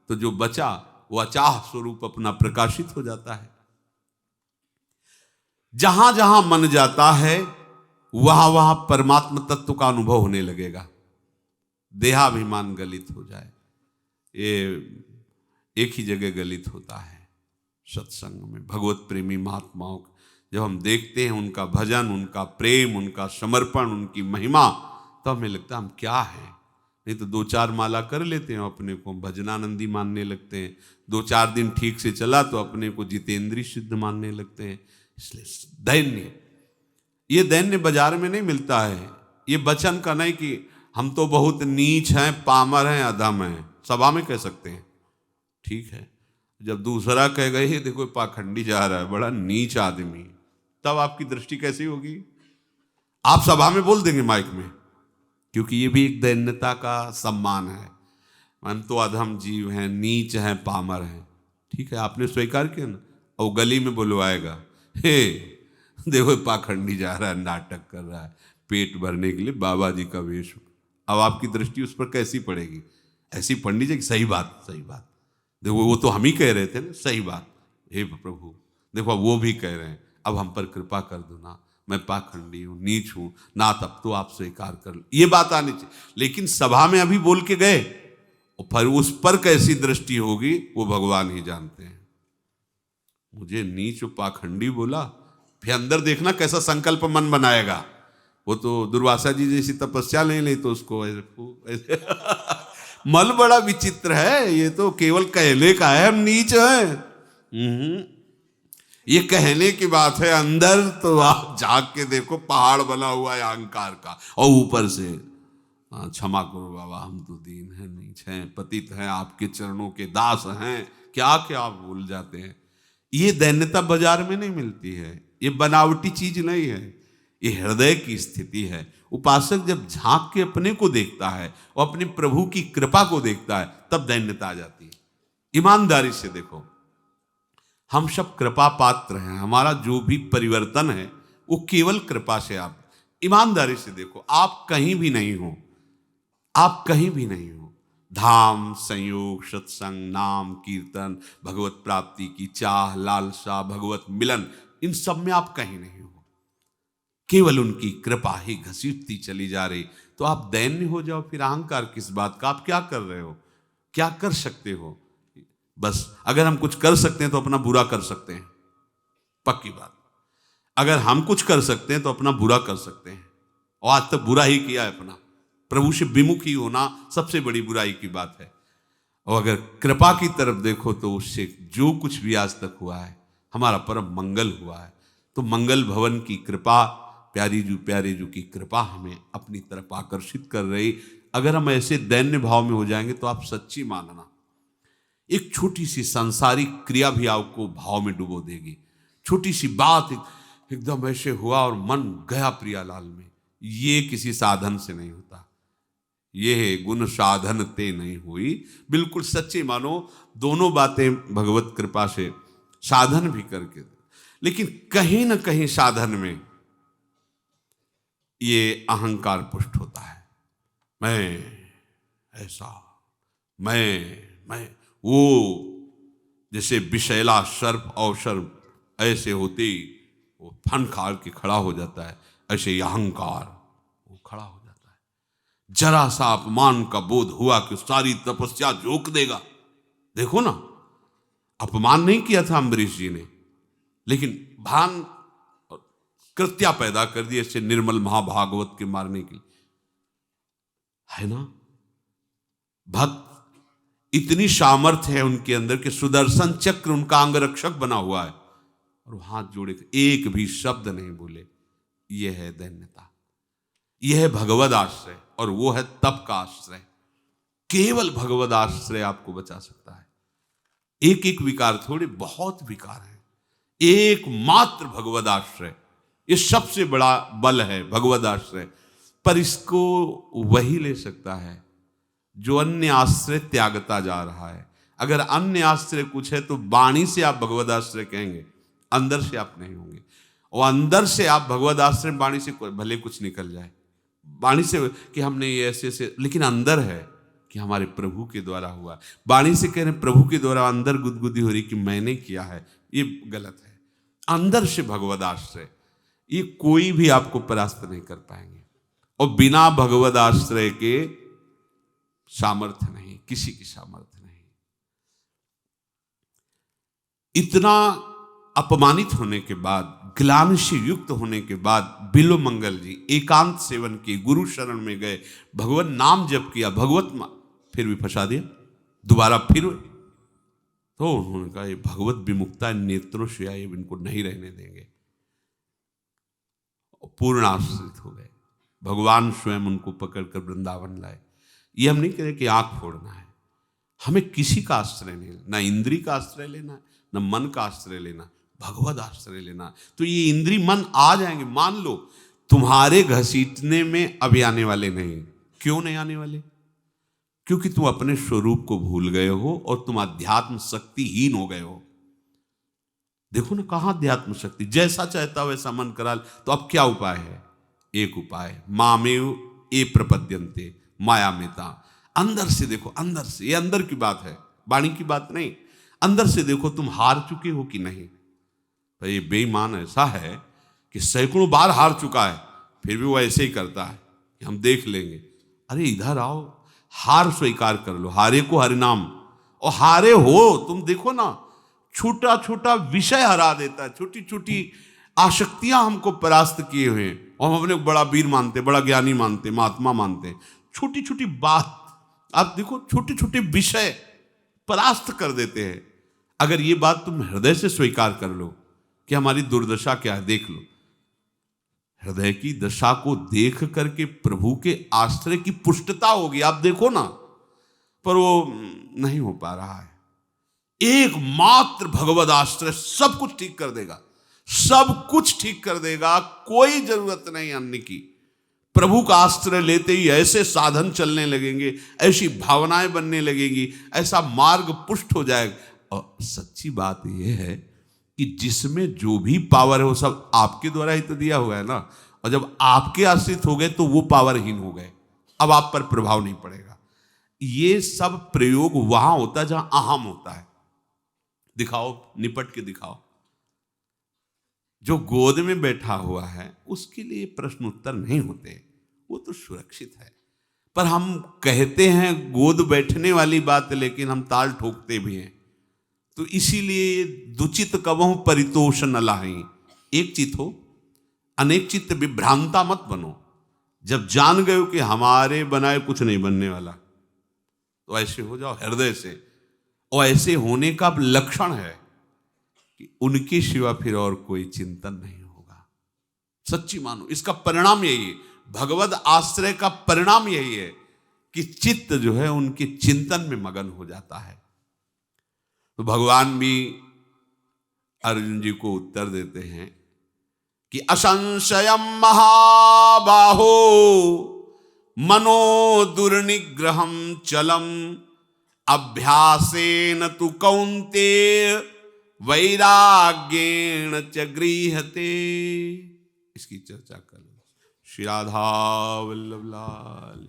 तो जो बचा वो अचाह स्वरूप अपना प्रकाशित हो जाता है। जहां जहां मन जाता है वहां वहां परमात्म तत्व का अनुभव होने लगेगा। देहाभिमान गलित हो जाए, ये एक ही जगह गलित होता है, सत्संग में। भगवत प्रेमी महात्माओं को जब हम देखते हैं, उनका भजन, उनका प्रेम, उनका समर्पण, उनकी महिमा, तो हमें लगता है हम क्या हैं। नहीं तो 2-4 माला कर लेते हैं, अपने को भजनानंदी मानने लगते हैं। 2-4 दिन ठीक से चला तो अपने को जितेंद्रीय सिद्ध मानने लगते हैं। इसलिए दैन्य, ये दैन्य बाजार में नहीं मिलता है। ये वचन का नहीं कि हम तो बहुत नीच हैं, पामर हैं, अधम हैं, सभा में कह सकते हैं, ठीक है। जब दूसरा कह गए देखो पाखंडी जा रहा है, बड़ा नीच आदमी, तब आपकी दृष्टि कैसी होगी? आप सभा में बोल देंगे माइक में, क्योंकि ये भी एक दैन्यता का सम्मान है। हम तो अधम जीव हैं, नीच हैं, पामर हैं, ठीक है, आपने स्वीकार किया ना। और गली में बुलवाएगा, हे देखो पाखंडी जा रहा है, नाटक कर रहा है, पेट भरने के लिए बाबा जी का वेश। अब आपकी दृष्टि उस पर कैसी पड़ेगी? ऐसी पढ़नी चाहिए, सही बात, सही बात, देखो वो तो हम ही कह रहे थे ना, सही बात, हे प्रभु देखो वो भी कह रहे हैं, अब हम पर कृपा कर दो ना, मैं पाखंडी हूँ, नीच हूँ ना, तब तो आप स्वीकार कर लो, ये बात आनी चाहिए। लेकिन सभा में अभी बोल के गए, और फिर उस पर कैसी दृष्टि होगी वो भगवान ही जानते हैं। मुझे नीच पाखंडी बोला, फिर अंदर देखना कैसा संकल्प मन बनाएगा। वो तो दुर्वासा जी जैसी तपस्या नहीं ले तो उसको ऐसे मल बड़ा विचित्र है, ये तो केवल कहने का है हम नीच हैं। ये कहने की बात है, अंदर तो आप झांक के देखो पहाड़ बना हुआ है अहंकार का, और ऊपर से क्षमा करो बाबा हम तो दीन हैं, नीच हैं, पतित हैं, आपके चरणों के दास हैं, क्या क्या आप भूल जाते हैं। ये दैन्यता बाजार में नहीं मिलती है, ये बनावटी चीज नहीं है, ये हृदय की स्थिति है। उपासक जब झांक के अपने को देखता है और अपने प्रभु की कृपा को देखता है, तब दैन्यता आ जाती है। ईमानदारी से देखो, हम सब कृपा पात्र हैं, हमारा जो भी परिवर्तन है वो केवल कृपा से। आप ईमानदारी से देखो, आप कहीं भी नहीं हो, आप कहीं भी नहीं हो। धाम, संयोग, सत्संग, नाम, कीर्तन, भगवत प्राप्ति की चाह, लालसा, भगवत मिलन, इन सब में आप कहीं नहीं हो, केवल उनकी कृपा ही घसीटती चली जा रही। तो आप दैन्य हो जाओ, फिर अहंकार किस बात का? आप क्या कर रहे हो, क्या कर सकते हो? बस अगर हम कुछ कर सकते हैं तो अपना बुरा कर सकते हैं, पक्की बात। अगर हम कुछ कर सकते हैं तो अपना बुरा कर सकते हैं, और आज तक बुरा ही किया है अपना। प्रभु से विमुख ही होना सबसे बड़ी बुराई की बात है। और अगर कृपा की तरफ देखो तो उससे जो कुछ भी आज तक हुआ है हमारा परम मंगल हुआ है। तो मंगल भवन की कृपा, प्यारे जू की कृपा हमें अपनी तरफ आकर्षित कर रही। अगर हम ऐसे दैन्य भाव में हो जाएंगे तो आप सच्ची मानना, एक छोटी सी सांसारिक क्रिया भी आपको भाव में डुबो देगी। छोटी सी बात एकदम ऐसे हुआ और मन गया प्रियालाल में, ये किसी साधन से नहीं होता, ये गुण साधन ते नहीं हुई। बिल्कुल सच्चे मानो, दोनों बातें भगवत कृपा से साधन भी करके, लेकिन कहीं ना कहीं साधन में ये अहंकार पुष्ट होता है। मैं ऐसा, मैं वो जैसे विषैला सर्प अवसर ऐसे होते वो फन खाड़ के खड़ा हो जाता है, ऐसे ही अहंकार वो खड़ा हो जाता है। जरा सा अपमान का बोध हुआ कि सारी तपस्या झोंक देगा। देखो ना, अपमान नहीं किया था अम्बरीश जी ने, लेकिन भान कृत्या पैदा कर दी ऐसे निर्मल महाभागवत के मारने के लिए, है ना। भक्त इतनी सामर्थ्य है उनके अंदर कि सुदर्शन चक्र उनका अंगरक्षक बना हुआ है, और हाथ जोड़े एक भी शब्द नहीं बोले। यह है दैन्यता, यह है भगवद आश्रय, और वो है तप का आश्रय। केवल भगवद आश्रय आपको बचा सकता है। एक एक विकार थोड़े, बहुत विकार हैं, एकमात्र भगवद आश्रय, ये सबसे बड़ा बल है भगवद आश्रय। पर इसको वही ले सकता है जो अन्य आश्रय त्यागता जा रहा है। अगर अन्य आश्रय कुछ है तो वाणी से आप भगवद आश्रय कहेंगे, अंदर से आप नहीं होंगे। और अंदर से आप भगवद आश्रय, वाणी से भले कुछ निकल जाए, वाणी से कि हमने ये ऐसे ऐसे, लेकिन अंदर है कि हमारे प्रभु के द्वारा हुआ। वाणी से कह रहे हैं प्रभु के द्वारा, अंदर गुदगुदी हो रही कि मैंने किया है, ये गलत है। अंदर से भगवद आश्रय, ये कोई भी आपको परास्त नहीं कर पाएंगे, और बिना भगवद आश्रय के सामर्थ्य नहीं, किसी की सामर्थ्य नहीं। इतना अपमानित होने के बाद, ग्लानि से युक्त होने के बाद बिल्व मंगल जी एकांत सेवन किए, गुरु शरण में गए, भगवत नाम जप किया, फिर भी फंसा दिया, दोबारा फिर हुए। तो उन्होंने कहा ये भगवत विमुक्ता नेत्रों से आई, इनको नहीं रहने देंगे, पूर्ण आश्रित हो गए। भगवान स्वयं उनको पकड़कर वृंदावन लाए। ये हम नहीं कह रहे कि आंख फोड़ना है, हमें किसी का आश्रय नहीं, ना इंद्री का आश्रय लेना, ना मन का आश्रय लेना, भगवत आश्रय लेना। तो ये इंद्री मन आ जाएंगे, मान लो तुम्हारे घसीटने में अभी आने वाले नहीं। क्यों नहीं आने वाले? क्योंकि तुम अपने स्वरूप को भूल गए हो और तुम अध्यात्म शक्तिहीन हो गए हो। देखो ना, कहां अध्यात्म शक्ति, जैसा चाहता वैसा मन करा। तो अब क्या उपाय है? एक उपाय, मामेव ए प्रपद्यन्ते माया मेता। अंदर से देखो, अंदर से, ये अंदर की बात है, वाणी की बात नहीं। अंदर से देखो तुम हार चुके हो कि नहीं। तो ये बेईमान ऐसा है कि सैकड़ों बार हार चुका है, फिर भी वो ऐसे ही करता है कि हम देख लेंगे। अरे इधर आओ, हार स्वीकार कर लो, हारे को हरिनाम। और हारे हो तुम, देखो ना, छोटा छोटा विषय हरा देता है, छोटी छोटी आसक्तियां हमको परास्त किए हुए हैं, और हम अपने बड़ा वीर मानते, बड़ा ज्ञानी मानते, महात्मा मानते। छोटी छोटी बात आप देखो, छोटे छोटे विषय परास्त कर देते हैं। अगर ये बात तुम हृदय से स्वीकार कर लो कि हमारी दुर्दशा क्या है, देख लो, हृदय की दशा को देख करके प्रभु के आश्रय की पुष्टता होगी। आप देखो ना, पर वो नहीं हो पा रहा है। एकमात्र भगवद आश्रय सब कुछ ठीक कर देगा, सब कुछ ठीक कर देगा, कोई जरूरत नहीं अन्य की। प्रभु का आश्रय लेते ही ऐसे साधन चलने लगेंगे, ऐसी भावनाएं बनने लगेंगी, ऐसा मार्ग पुष्ट हो जाएगा। और सच्ची बात यह है कि जिसमें जो भी पावर है वो सब आपके द्वारा ही तो दिया हुआ है ना। और जब आपके आश्रित हो गए तो वो पावरहीन हो गए, अब आप पर प्रभाव नहीं पड़ेगा। ये सब प्रयोग वहां होता है जहां अहम होता है। दिखाओ, निपट के दिखाओ। जो गोद में बैठा हुआ है उसके लिए प्रश्न उत्तर नहीं होते, वो तो सुरक्षित है। पर हम कहते हैं गोद बैठने वाली बात, लेकिन हम ताल ठोकते भी हैं। तो इसीलिए दुचित कवहु परितोष न लाहि। एक चित हो, अनेक चित्त विभ्रांता मत बनो। जब जान गए हो कि हमारे बनाए कुछ नहीं बनने वाला, तो ऐसे हो जाओ हृदय से। और ऐसे होने का लक्षण है कि उनके सिवा फिर और कोई चिंतन नहीं होगा। सच्ची मानो, इसका परिणाम यही है, भगवद आश्रय का परिणाम यही है कि चित्त जो है उनके चिंतन में मगन हो जाता है। तो भगवान भी अर्जुन जी को उत्तर देते हैं कि असंशयम महाबाहो मनो दुर्निग्रहम चलम अभ्यासेन तु कौन्तेय वैराग्येण च गृह्यते। इसकी चर्चा कर लो। श्री राधा वल्लभ लाल।